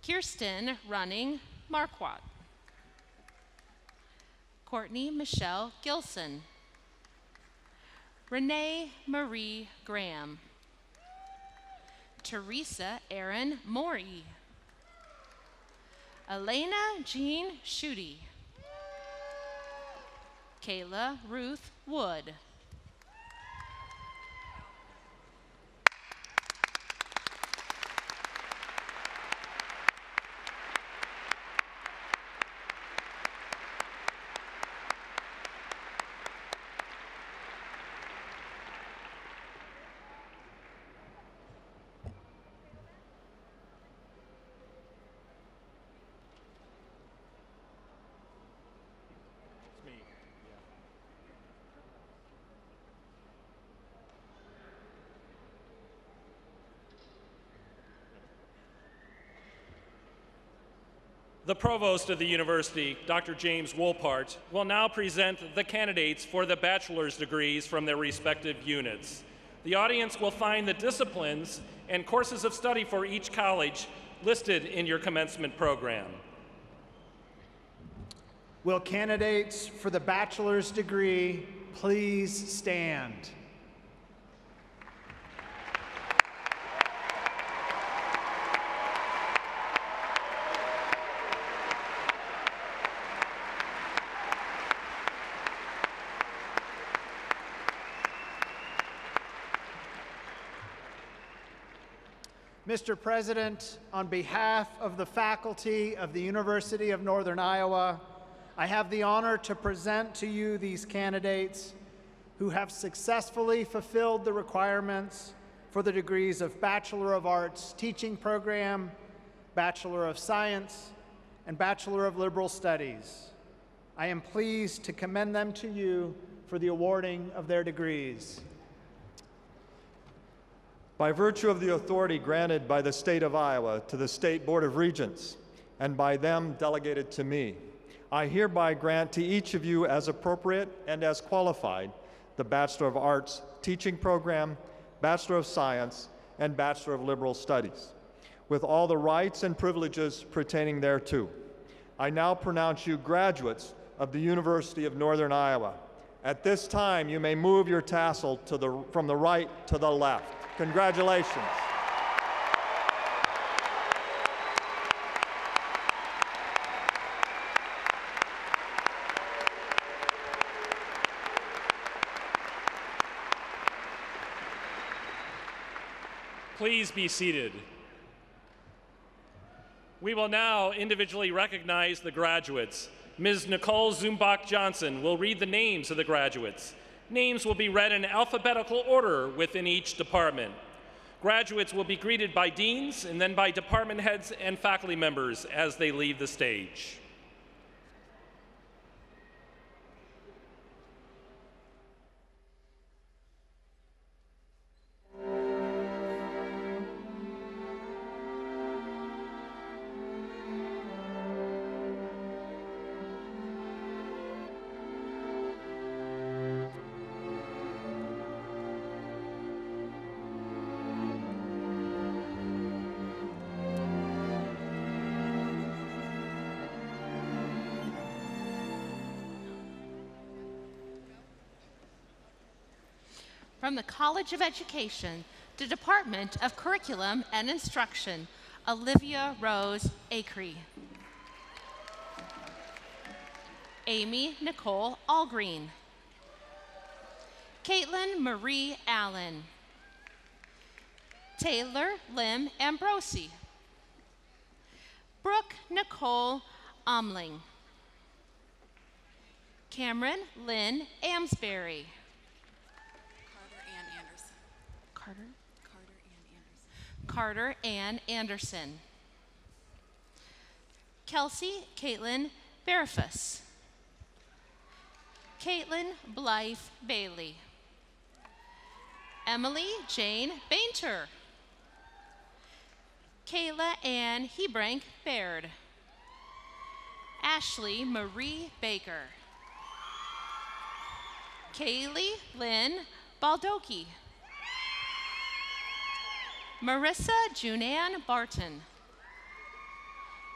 Kirsten Running Marquardt. Courtney Michelle Gilson. Renee Marie Graham. Teresa Erin Morey. Elena Jean Schutte. Kayla Ruth Wood. The Provost of the University, Dr. James Wolpart, will now present the candidates for the bachelor's degrees from their respective units. The audience will find the disciplines and courses of study for each college listed in your commencement program. Will candidates for the bachelor's degree please stand? Mr. President, on behalf of the faculty of the University of Northern Iowa, I have the honor to present to you these candidates who have successfully fulfilled the requirements for the degrees of Bachelor of Arts Teaching Program, Bachelor of Science, and Bachelor of Liberal Studies. I am pleased to commend them to you for the awarding of their degrees. By virtue of the authority granted by the state of Iowa to the State Board of Regents, and by them delegated to me, I hereby grant to each of you as appropriate and as qualified the Bachelor of Arts Teaching Program, Bachelor of Science, and Bachelor of Liberal Studies, with all the rights and privileges pertaining thereto. I now pronounce you graduates of the University of Northern Iowa. At this time, you may move your tassel from the right to the left. Congratulations. Please be seated. We will now individually recognize the graduates. Ms. Nicole Zumbach Johnson will read the names of the graduates. Names will be read in alphabetical order within each department. Graduates will be greeted by deans and then by department heads and faculty members as they leave the stage. From the College of Education, the Department of Curriculum and Instruction, Olivia Rose Acree. Amy Nicole Allgreen. Caitlin Marie Allen. Taylor Lim Ambrosi. Brooke Nicole Omling. Cameron Lynn Amsbury. Carter Ann Anderson. Kelsey Caitlin Barefus. Caitlin Blythe Bailey. Emily Jane Bainter. Kayla Ann Hebrank Baird. Ashley Marie Baker. Kaylee Lynn Baldoki. Marissa Junan Barton.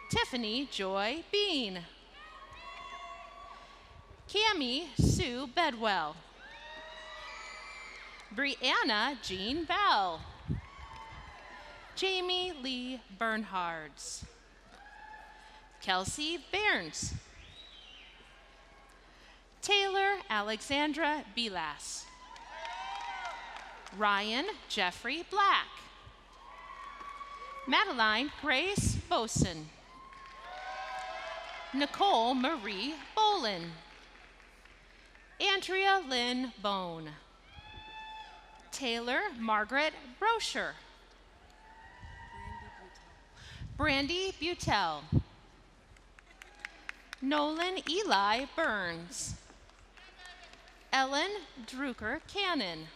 Tiffany Joy Bean. Cami Sue Bedwell. Brianna Jean Bell. Jamie Lee Bernhards. Kelsey Bairns. Taylor Alexandra Bilas. Ryan Jeffrey Black. Madeline Grace Boson. Nicole Marie Bolin. Andrea Lynn Bone. Taylor Margaret Brocher. Brandy Butel. Nolan Eli Burns. Ellen Drucker Cannon.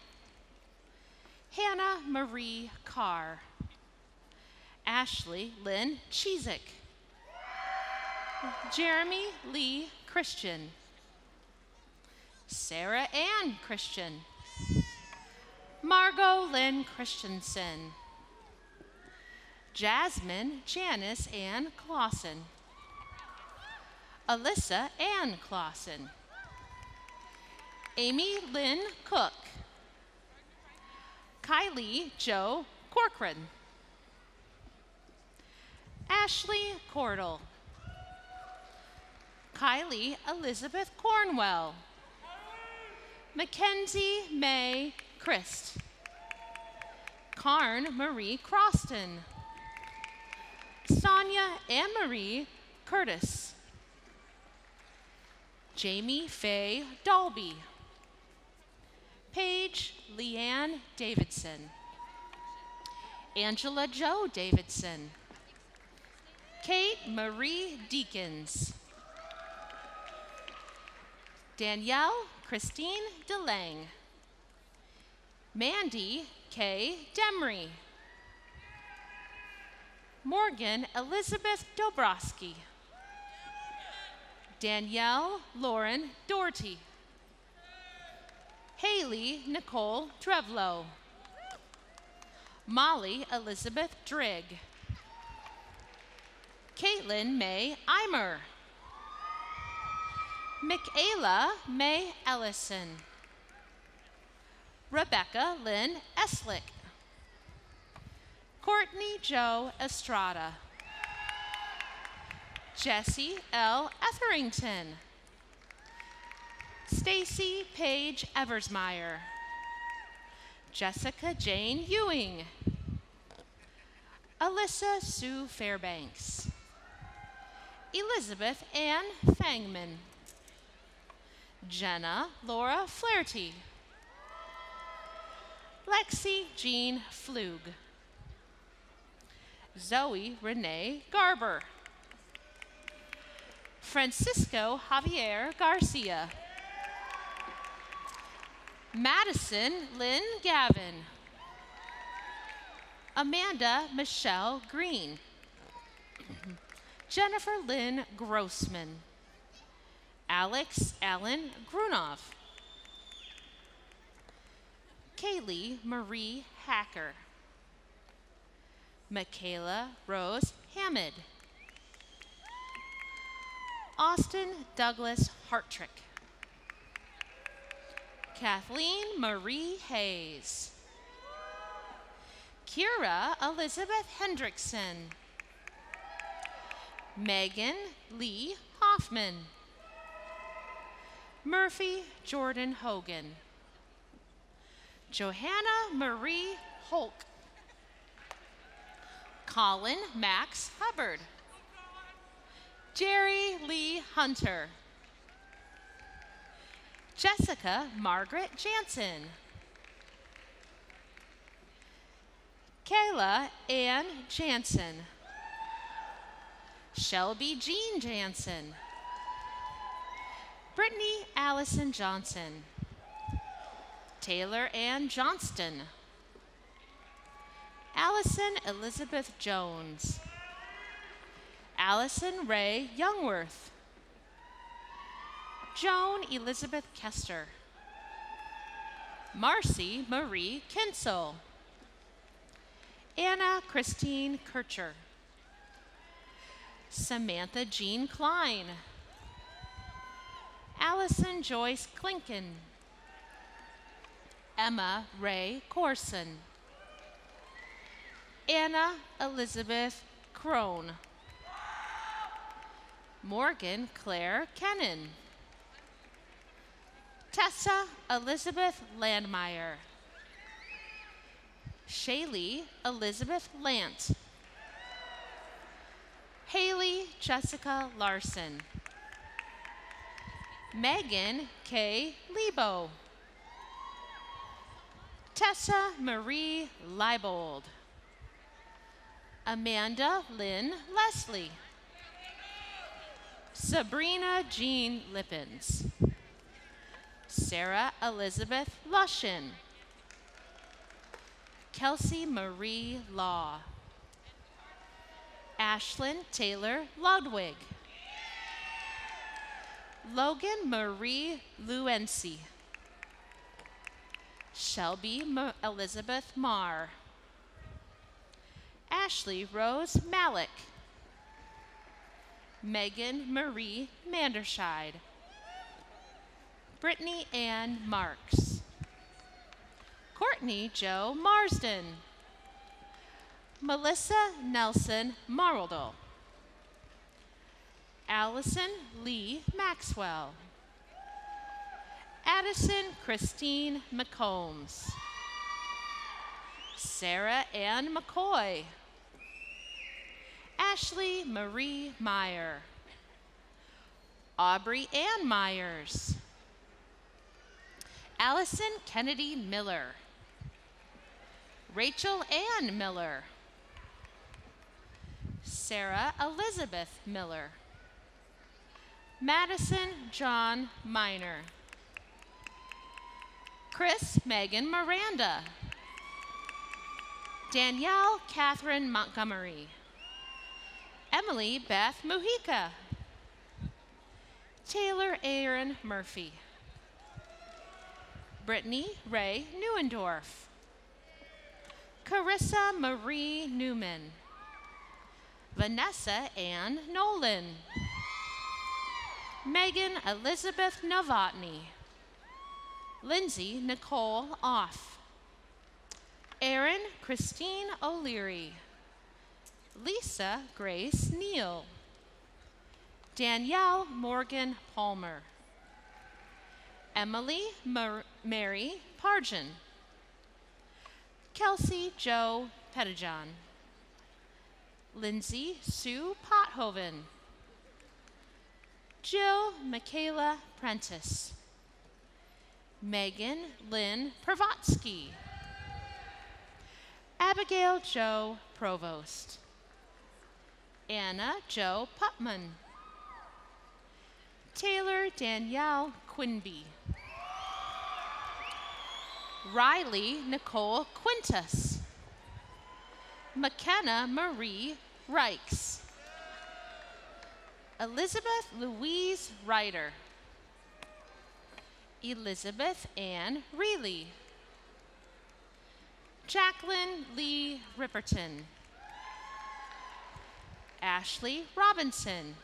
Hannah Marie Carr. Ashley Lynn Cheezick. Jeremy Lee Christian. Sarah Ann Christian. Margot Lynn Christensen. Jasmine Janice Ann Clausen. Alyssa Ann Clausen. Amy Lynn Cook. Kylie Joe Corcoran. Ashley Cordell. Kylie Elizabeth Cornwell. Mackenzie May Christ. Karn Marie Croston. Sonia Anne-Marie Curtis. Jamie Faye Dalby. Paige Leanne Davidson. Angela Jo Davidson. Kate Marie Deakins. Danielle Christine DeLang. Mandy K. Demry. Morgan Elizabeth Dobrowski. Danielle Lauren Doherty. Haley Nicole Trevlow. Molly Elizabeth Drigg. Caitlin May Eimer. Michaela May Ellison. Rebecca Lynn Eslick. Courtney Jo Estrada. Jesse L. Etherington. Stacy Paige Eversmeyer. Jessica Jane Ewing. Alyssa Sue Fairbanks, Elizabeth Ann Fangman, Jenna Laura Flaherty, Lexi Jean Flug, Zoe Renee Garber, Francisco Javier Garcia, Madison Lynn Gavin, Amanda Michelle Green, Jennifer Lynn Grossman, Alex Allen Grunov, Kaylee Marie Hacker, Michaela Rose Hammond, Austin Douglas Hartrick, Kathleen Marie Hayes, Kira Elizabeth Hendrickson, Megan Lee Hoffman, Murphy Jordan Hogan, Johanna Marie Holk, Colin Max Hubbard, Jerry Lee Hunter, Jessica Margaret Jansen, Kayla Ann Jansen, Shelby Jean Jansen, Brittany Allison Johnson, Taylor Ann Johnston, Allison Elizabeth Jones, Allison Ray Youngworth, Joan Elizabeth Kester, Marcy Marie Kinsel, Anna Christine Kircher, Samantha Jean Klein, Allison Joyce Klinken, Emma Ray Corson, Anna Elizabeth Crone, Morgan Claire Kennan, Tessa Elizabeth Landmeyer, Shaylee Elizabeth Lant, Haley Jessica Larson, Megan K. Lebo, Tessa Marie Leibold, Amanda Lynn Leslie, Sabrina Jean Lippens, Sarah Elizabeth Lushin, Kelsey Marie Law, Ashlyn Taylor Ludwig, Logan Marie Luency, Shelby Elizabeth Marr, Ashley Rose Malik, Megan Marie Manderscheid, Brittany Ann Marks, Courtney Joe Marsden, Melissa Nelson Marldle, Allison Lee Maxwell, Addison Christine McCombs, Sarah Ann McCoy, Ashley Marie Meyer, Aubrey Ann Myers, Allison Kennedy Miller, Rachel Ann Miller, Sarah Elizabeth Miller, Madison John Miner, Chris Megan Miranda, Danielle Catherine Montgomery, Emily Beth Mujica, Taylor Aaron Murphy, Brittany Ray Neuendorf, Carissa Marie Newman, Vanessa Ann Nolan, Megan Elizabeth Novotny, Lindsay Nicole Off, Erin Christine O'Leary, Lisa Grace Neal, Danielle Morgan Palmer, Emily Mary Pargin, Kelsey Joe Pettijohn, Lindsay Sue Pothoven. Jill Michaela Prentice. Megan Lynn Pravotsky. Abigail Jo Provost. Anna Jo Putman. Taylor Danielle Quinby. Riley Nicole Quintus. McKenna Marie Reichs. Elizabeth Louise Ryder. Elizabeth Ann Reilly. Jacqueline Lee Ripperton. Ashley Robinson.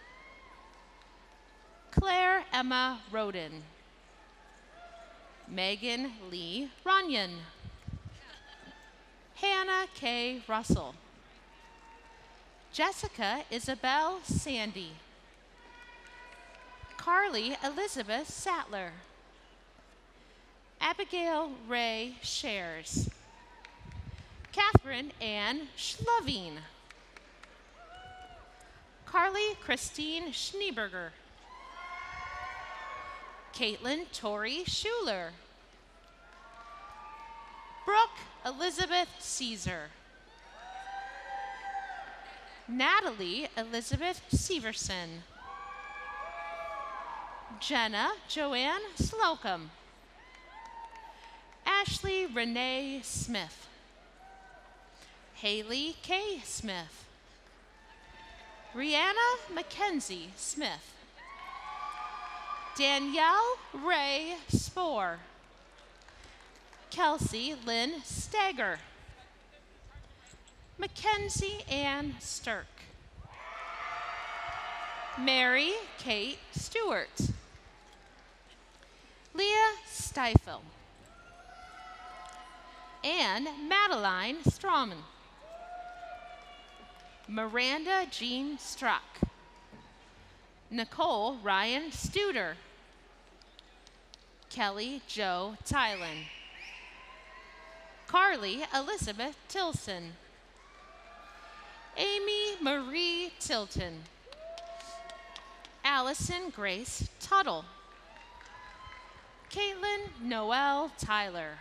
Claire Emma Roden. Megan Lee Runyon. Hannah K. Russell. Jessica Isabel Sandy. Carly Elizabeth Sattler. Abigail Ray Shares. Catherine Ann Schlovine. Carly Christine Schneeberger. Caitlin Tori Schuler. Brooke Elizabeth Caesar. Natalie Elizabeth Severson. Jenna Joanne Slocum. Ashley Renee Smith. Haley K. Smith. Rihanna Mackenzie Smith. Danielle Ray Spoor. Kelsey Lynn Stager. Mackenzie Ann Stirk. Mary Kate Stewart. Leah Stiefel. Anne Madeline Strawman. Miranda Jean Struck. Nicole Ryan Studer. Kelly Jo Tylen. Carly Elizabeth Tilson. Amy Marie Tilton. Allison Grace Tuttle. Caitlin Noel Tyler.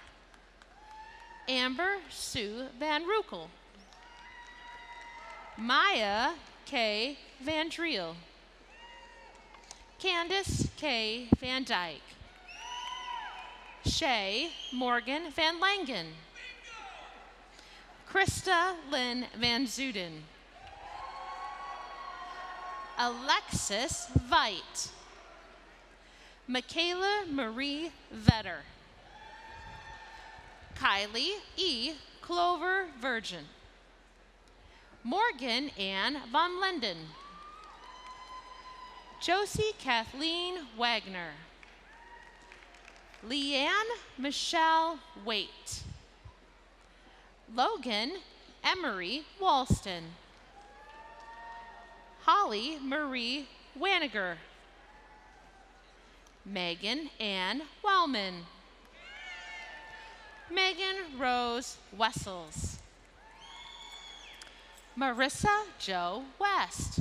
Amber Sue Van Roekel. Maya K. Van Driel. Candace K. Van Dyke. Shay Morgan Van Langen. Krista Lynn Van Zuden. Alexis Veit. Michaela Marie Vetter. Kylie E. Clover Virgin. Morgan Ann Von Lenden. Josie Kathleen Wagner. Leanne Michelle Waite. Logan Emery Walston. Holly Marie Waniger. Megan Ann Wellman. Megan Rose Wessels. Marissa Jo West.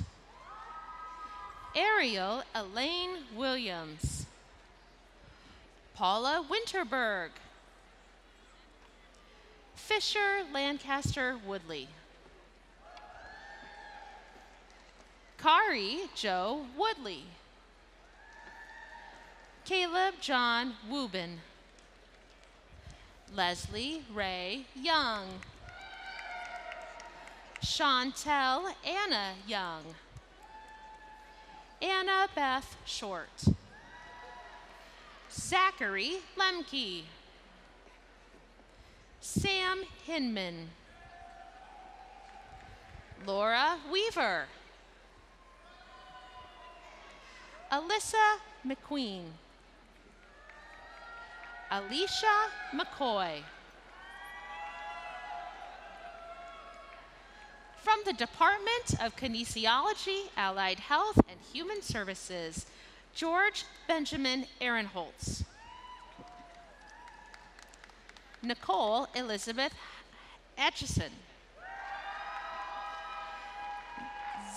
Ariel Elaine Williams. Paula Winterberg. Fisher Lancaster Woodley. Kari Jo Woodley. Caleb John Wubin. Leslie Ray Young. Chantel Anna Young. Anna Beth Short. Zachary Lemke. Sam Hinman. Laura Weaver. Alyssa McQueen. Alicia McCoy. From the Department of Kinesiology, Allied Health, and Human Services, George Benjamin Ehrenholtz. Nicole Elizabeth Atchison.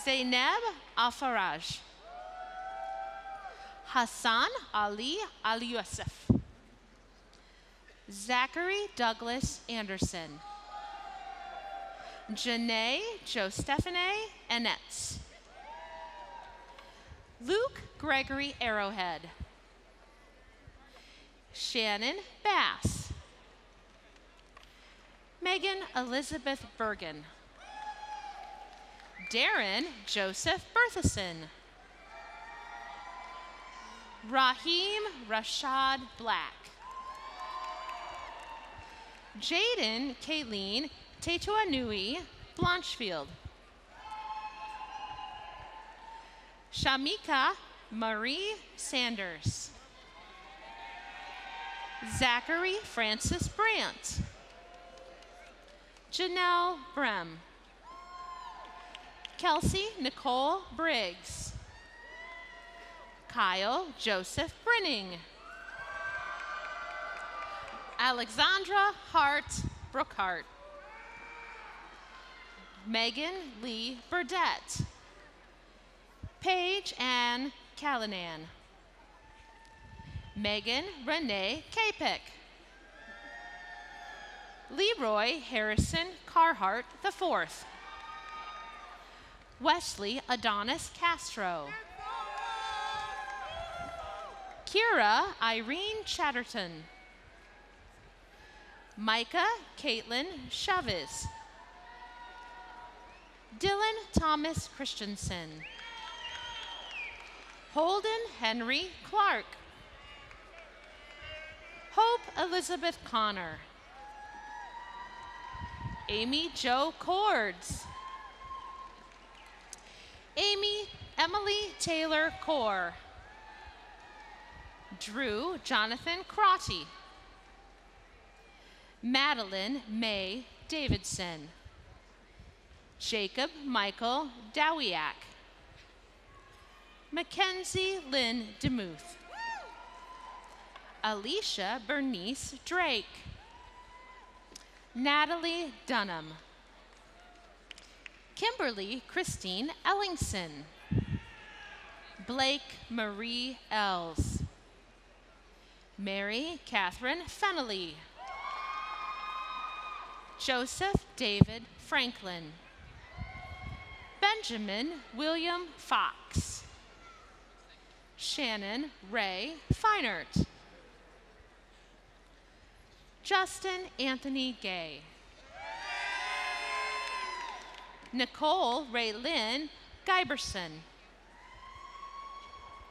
Zainab Al-Faraj. Hassan Ali Al-Yusuf. Zachary Douglas Anderson. Janae Jostephanie Enetz. Luke Gregory Arrowhead. Shannon Bass. Megan Elizabeth Bergen. Darren Joseph Bertheson. Raheem Rashad Black. Jaden Kayleen Tetuanui Blanchfield. Shamika Marie Sanders. Zachary Francis Brandt. Janelle Brem. Kelsey Nicole Briggs. Kyle Joseph Brinning. Alexandra Hart Brookhart. Megan Lee Burdett. Paige Ann Callanan. Megan Renee Kapik. Leroy Harrison Carhart IV. Wesley Adonis Castro. Kira Irene Chatterton. Micah Caitlin Chavez. Dylan Thomas Christensen. Holden Henry Clark. Hope Elizabeth Connor. Amy Jo Cords. Emily Taylor Core. Drew Jonathan Crotty. Madeline May Davidson. Jacob Michael Dowiak. Mackenzie Lynn DeMuth. Alicia Bernice Drake. Natalie Dunham. Kimberly Christine Ellingson. Blake Marie Els. Mary Catherine Fennelly. Joseph David Franklin. Benjamin William Fox. Shannon Ray Feinert. Justin Anthony Gay. Nicole Raylynn Giberson.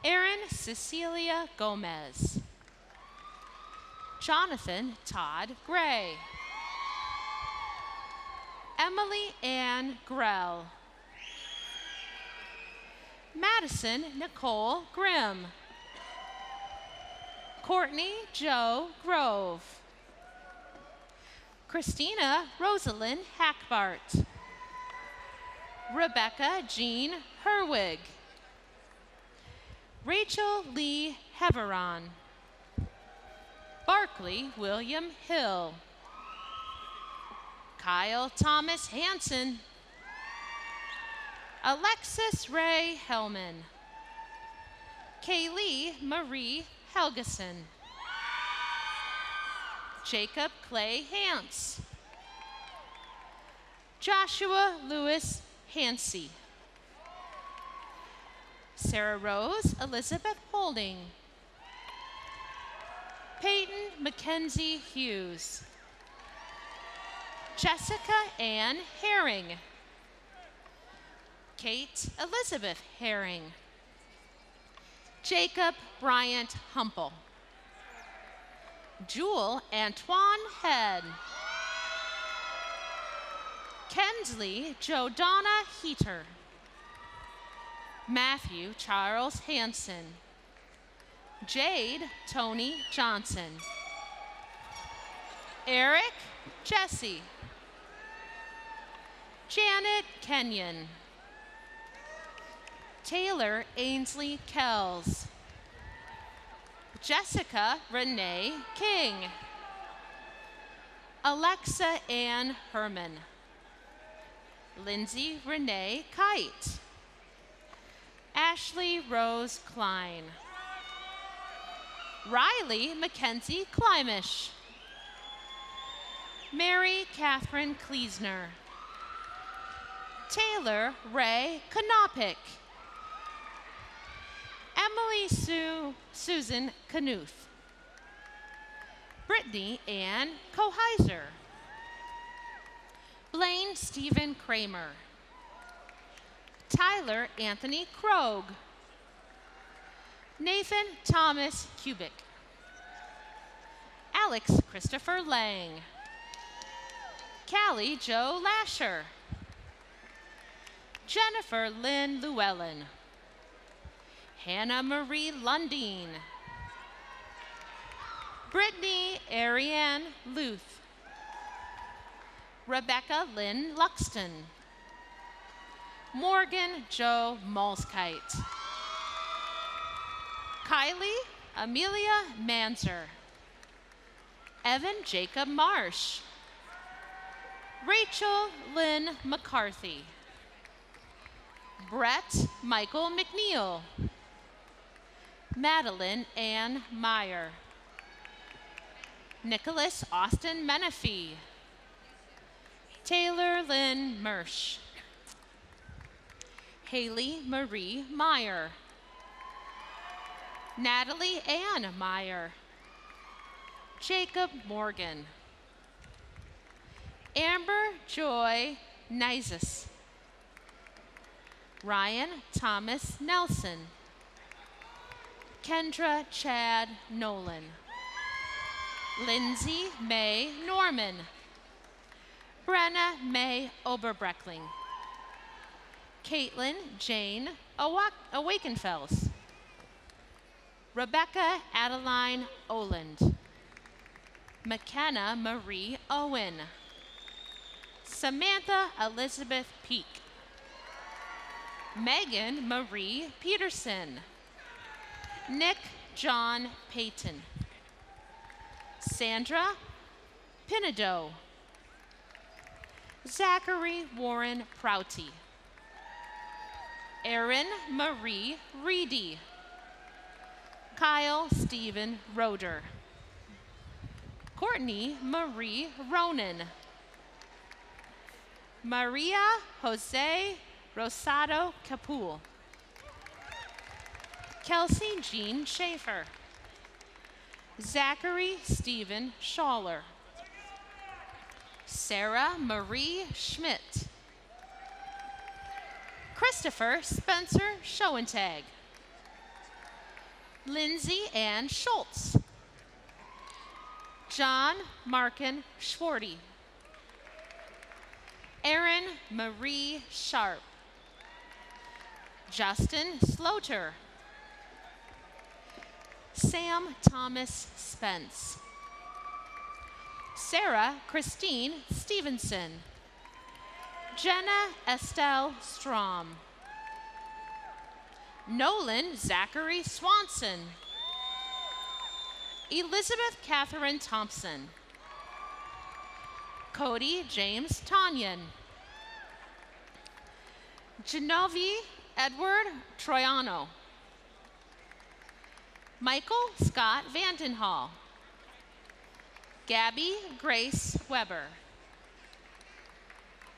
Erin Cecilia Gomez. Jonathan Todd Gray. Emily Ann Grell. Madison Nicole Grimm. Courtney Joe Grove. Christina Rosalind Hackbart. Rebecca Jean Herwig. Rachel Lee Heveron. Barkley William Hill. Kyle Thomas Hansen. Alexis Ray Hellman. Kaylee Marie Helgeson. Jacob Clay Hance. Joshua Lewis Hansey. Sarah Rose Elizabeth Holding. Peyton Mackenzie Hughes. Jessica Ann Herring. Kate Elizabeth Herring. Jacob Bryant Humple. Jewel Antoine Head. Kensley Jodonna Heater. Matthew Charles Hanson. Jade Tony Johnson. Eric Jesse. Janet Kenyon. Taylor Ainsley Kells. Jessica Renee King. Alexa Ann Herman. Lindsay Renee Kite. Ashley Rose Klein. Riley Mackenzie Klimish. Mary Catherine Kleesner. Taylor Ray Knopick. Emily Susan Knuth. Brittany Ann Koheiser. Blaine Stephen Kramer. Tyler Anthony Krogh. Nathan Thomas Kubik. Alex Christopher Lang. Callie Jo Lasher. Jennifer Lynn Llewellyn. Hannah Marie Lundeen. Brittany Ariane Luth. Rebecca Lynn Luxton. Morgan Jo Malskite. Kylie Amelia Manzer. Evan Jacob Marsh. Rachel Lynn McCarthy. Brett Michael McNeil. Madeline Ann Meyer. Nicholas Austin Menifee. Taylor Lynn Mersch. Haley Marie Meyer. Natalie Ann Meyer. Jacob Morgan. Amber Joy Nizis. Ryan Thomas Nelson. Kendra Chad Nolan. Lindsay May Norman. Brenna May Oberbreckling. Caitlin Jane Awakenfels. Rebecca Adeline Oland. McKenna Marie Owen. Samantha Elizabeth Peak. Megan Marie Peterson. Nick John Payton. Sandra Pinedo. Zachary Warren Prouty. Erin Marie Reedy. Kyle Stephen Roeder. Courtney Marie Ronan. Maria Jose Rosado Capul. Kelsey Jean Schaefer. Zachary Stephen Schaller. Sarah Marie Schmidt. Christopher Spencer Schoentag. Lindsay Ann Schultz. John Markin Schwarty. Erin Marie Sharp. Justin Sloter. Sam Thomas Spence. Sarah Christine Stevenson. Jenna Estelle Strom. Nolan Zachary Swanson. Elizabeth Catherine Thompson. Cody James Tanyan. Genovi Edward Troiano. Michael Scott Vandenhall. Gabby Grace Weber.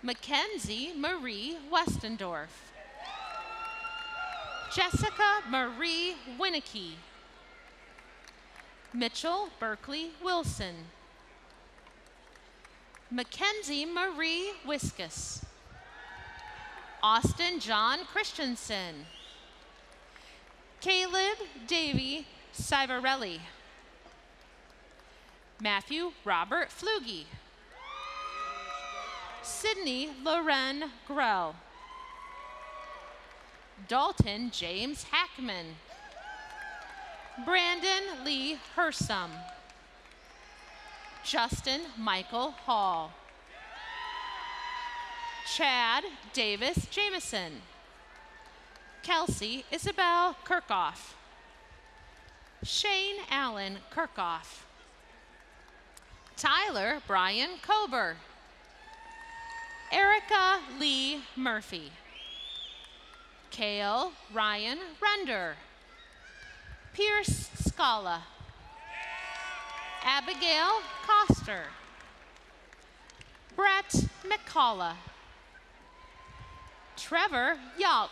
Mackenzie Marie Westendorf. Jessica Marie Winnicky. Mitchell Berkeley Wilson. Mackenzie Marie Wiskus. Austin John Christensen. Caleb Davy Civarelli. Matthew Robert Flugie. Sydney Loren Grell. Dalton James Hackman. Brandon Lee Hersum. Justin Michael Hall. Chad Davis Jameson. Kelsey Isabel Kirkhoff. Shane Allen Kirkhoff. Tyler Brian Kober. Erica Lee Murphy. Kale Ryan Render, Pierce Scala, Abigail Coster, Brett McCullough, Trevor Yalk.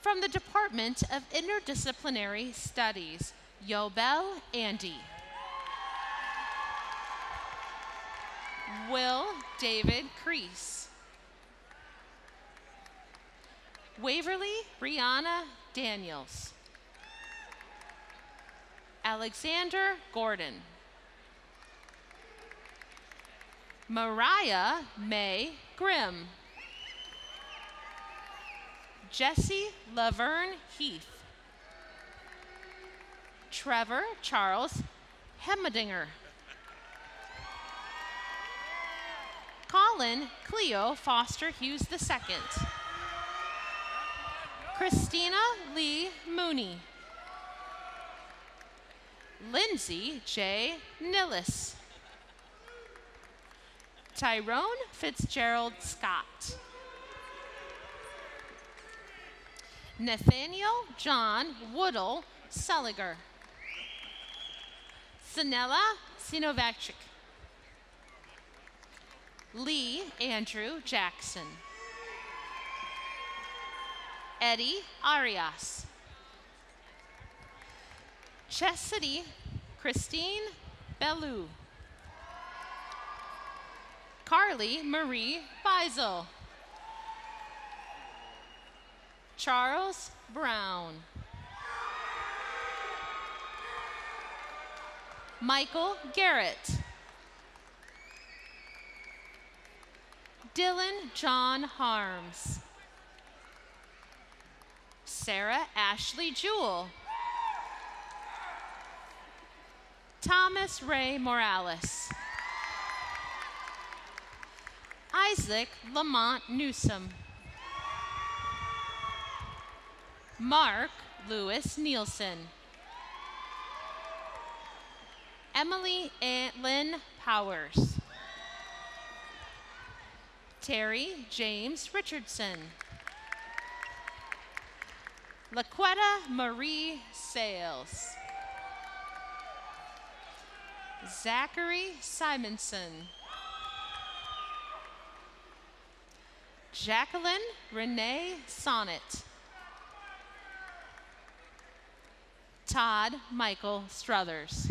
From the Department of Interdisciplinary Studies, Yobel Andy. Will David Crease. Waverly Brianna Daniels. Alexander Gordon. Mariah May Grimm. Jesse Laverne Heath. Trevor Charles Hemmedinger. Colin Cleo Foster Hughes II. Christina Lee Mooney. Lindsay J. Nillis. Tyrone Fitzgerald Scott. Nathaniel John Woodall Sulliger. Sanella Sinovacek. Lee Andrew Jackson. Eddie Arias. Chastity Christine Bellou. Carly Marie Beisel. Charles Brown. Michael Garrett. Dylan John Harms. Sarah Ashley Jewell. Thomas Ray Morales. Isaac Lamont Newsom. Mark Lewis Nielsen. Emily Lynn Powers. Terry James Richardson. Laquetta Marie Sales. Zachary Simonson. Jacqueline Renee Sonnet. Todd Michael Struthers.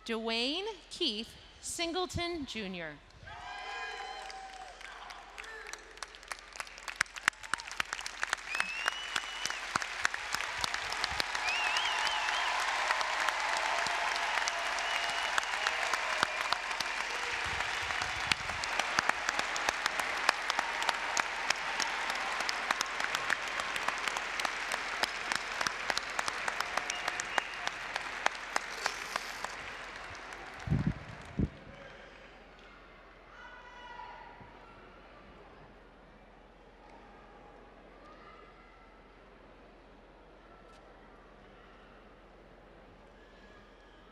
Dwayne Keith Singleton, Jr.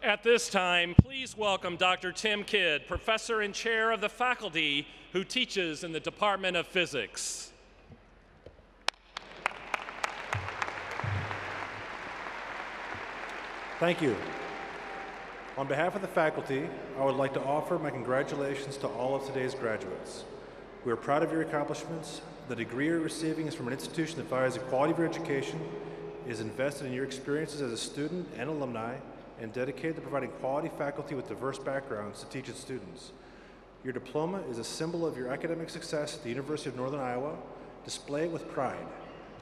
At this time, please welcome Dr. Tim Kidd, Professor and Chair of the Faculty who teaches in the Department of Physics. Thank you. On behalf of the faculty, I would like to offer my congratulations to all of today's graduates. We are proud of your accomplishments. The degree you're receiving is from an institution that values the quality of your education, is invested in your experiences as a student and alumni, and dedicated to providing quality faculty with diverse backgrounds to teach its students. Your diploma is a symbol of your academic success at the University of Northern Iowa. Display it with pride.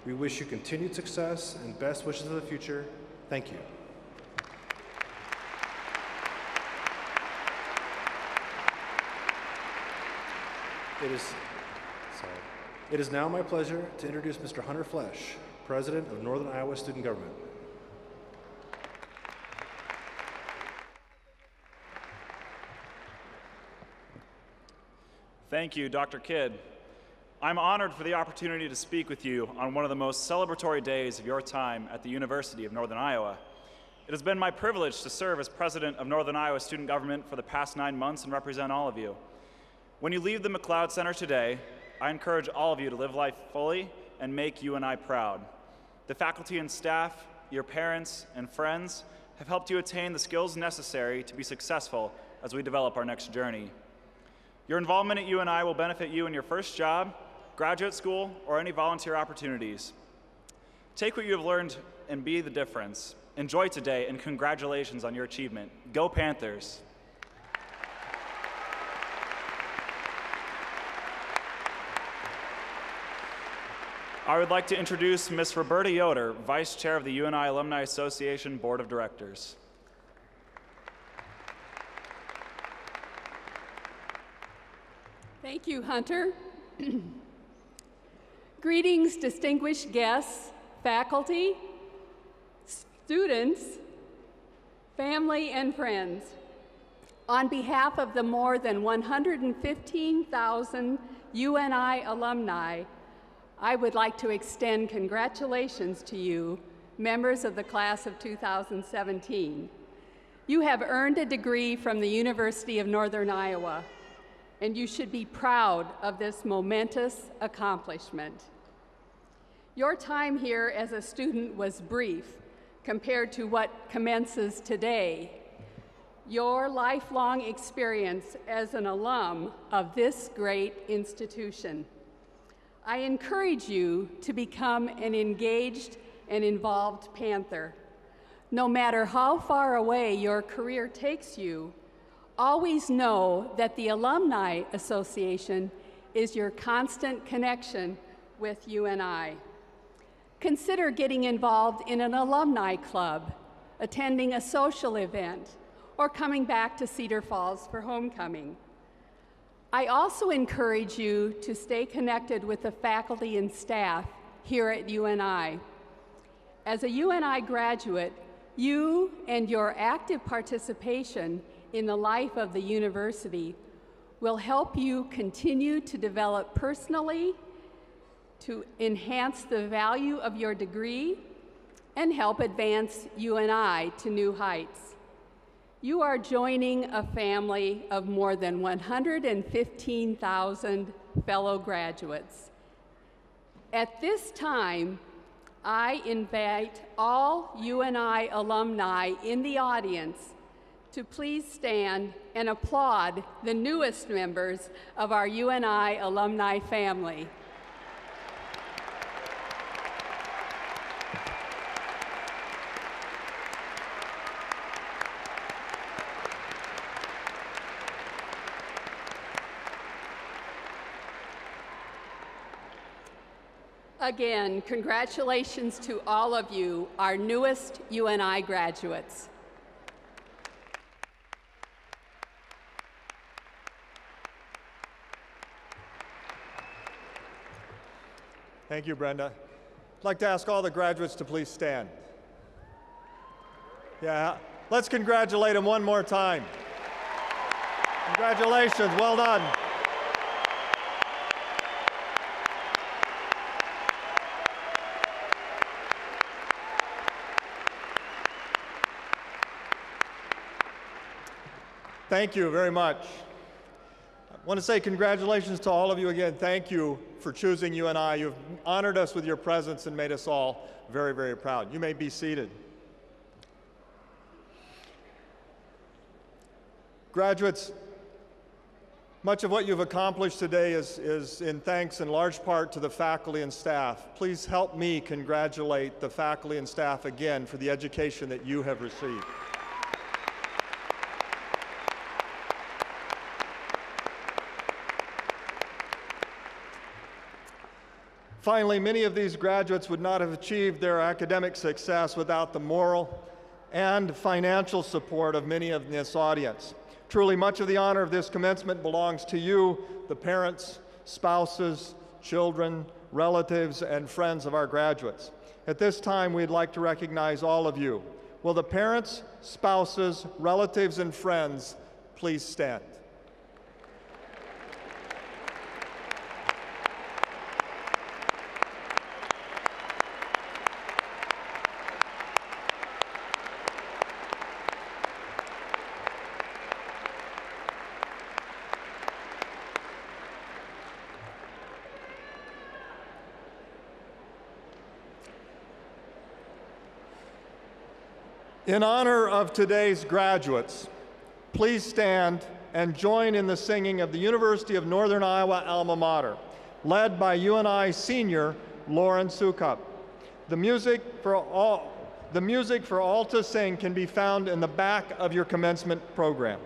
We wish you continued success and best wishes for the future. Thank you. It is now my pleasure to introduce Mr. Hunter Flesch, President of Northern Iowa Student Government. Thank you, Dr. Kidd. I'm honored for the opportunity to speak with you on one of the most celebratory days of your time at the University of Northern Iowa. It has been my privilege to serve as president of Northern Iowa Student Government for the past 9 months and represent all of you. When you leave the McLeod Center today, I encourage all of you to live life fully and make UNI proud. The faculty and staff, your parents, and friends have helped you attain the skills necessary to be successful as we develop our next journey. Your involvement at UNI will benefit you in your first job, graduate school, or any volunteer opportunities. Take what you have learned and be the difference. Enjoy today, and congratulations on your achievement. Go Panthers! I would like to introduce Ms. Roberta Yoder, Vice Chair of the UNI Alumni Association Board of Directors. Thank you, Hunter. Greetings, distinguished guests, faculty, students, family, and friends. On behalf of the more than 115,000 UNI alumni, I would like to extend congratulations to you, members of the class of 2017. You have earned a degree from the University of Northern Iowa, and you should be proud of this momentous accomplishment. Your time here as a student was brief compared to what commences today. Your lifelong experience as an alum of this great institution. I encourage you to become an engaged and involved Panther. No matter how far away your career takes you, always know that the Alumni Association is your constant connection with UNI. Consider getting involved in an alumni club, attending a social event, or coming back to Cedar Falls for homecoming. I also encourage you to stay connected with the faculty and staff here at UNI. As a UNI graduate, you and your active participation in the life of the university will help you continue to develop personally, to enhance the value of your degree, and help advance UNI to new heights. You are joining a family of more than 115,000 fellow graduates. At this time, I invite all UNI alumni in the audience to please stand and applaud the newest members of our UNI alumni family. Again, congratulations to all of you, our newest UNI graduates. Thank you, Brenda. I'd like to ask all the graduates to please stand. Yeah, let's congratulate them one more time. Congratulations, well done. Thank you very much. I want to say congratulations to all of you again. Thank you for choosing UNI. You've honored us with your presence and made us all very, very proud. You may be seated. Graduates, much of what you've accomplished today is in thanks in large part to the faculty and staff. Please help me congratulate the faculty and staff again for the education that you have received. Finally, many of these graduates would not have achieved their academic success without the moral and financial support of many of this audience. Truly, much of the honor of this commencement belongs to you, the parents, spouses, children, relatives, and friends of our graduates. At this time, we'd like to recognize all of you. Will the parents, spouses, relatives, and friends please stand? In honor of today's graduates, please stand and join in the singing of the University of Northern Iowa alma mater, led by UNI senior Lauren Sukup. The music for all to sing can be found in the back of your commencement program.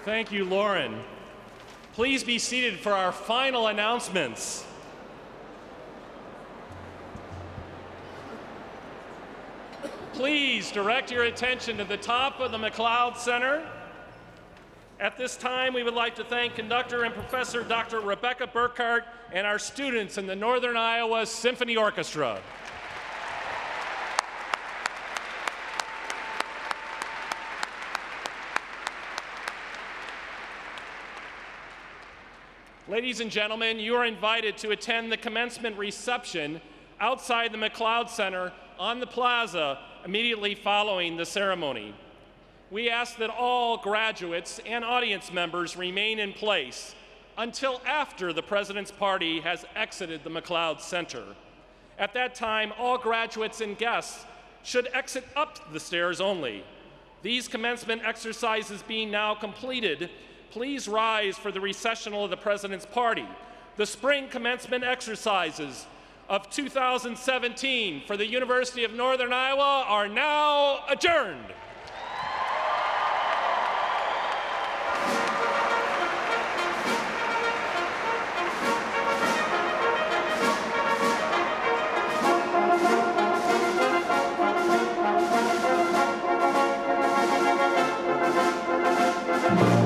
Thank you, Lauren. Please be seated for our final announcements. Please direct your attention to the top of the McLeod Center. At this time, we would like to thank conductor and professor Dr. Rebecca Burkhart and our students in the Northern Iowa Symphony Orchestra. Ladies and gentlemen, you are invited to attend the commencement reception outside the McLeod Center on the plaza immediately following the ceremony. We ask that all graduates and audience members remain in place until after the President's Party has exited the McLeod Center. At that time, all graduates and guests should exit up the stairs only. These commencement exercises being now completed, please rise for the recessional of the President's Party. The spring commencement exercises of 2017 for the University of Northern Iowa are now adjourned. Thank you.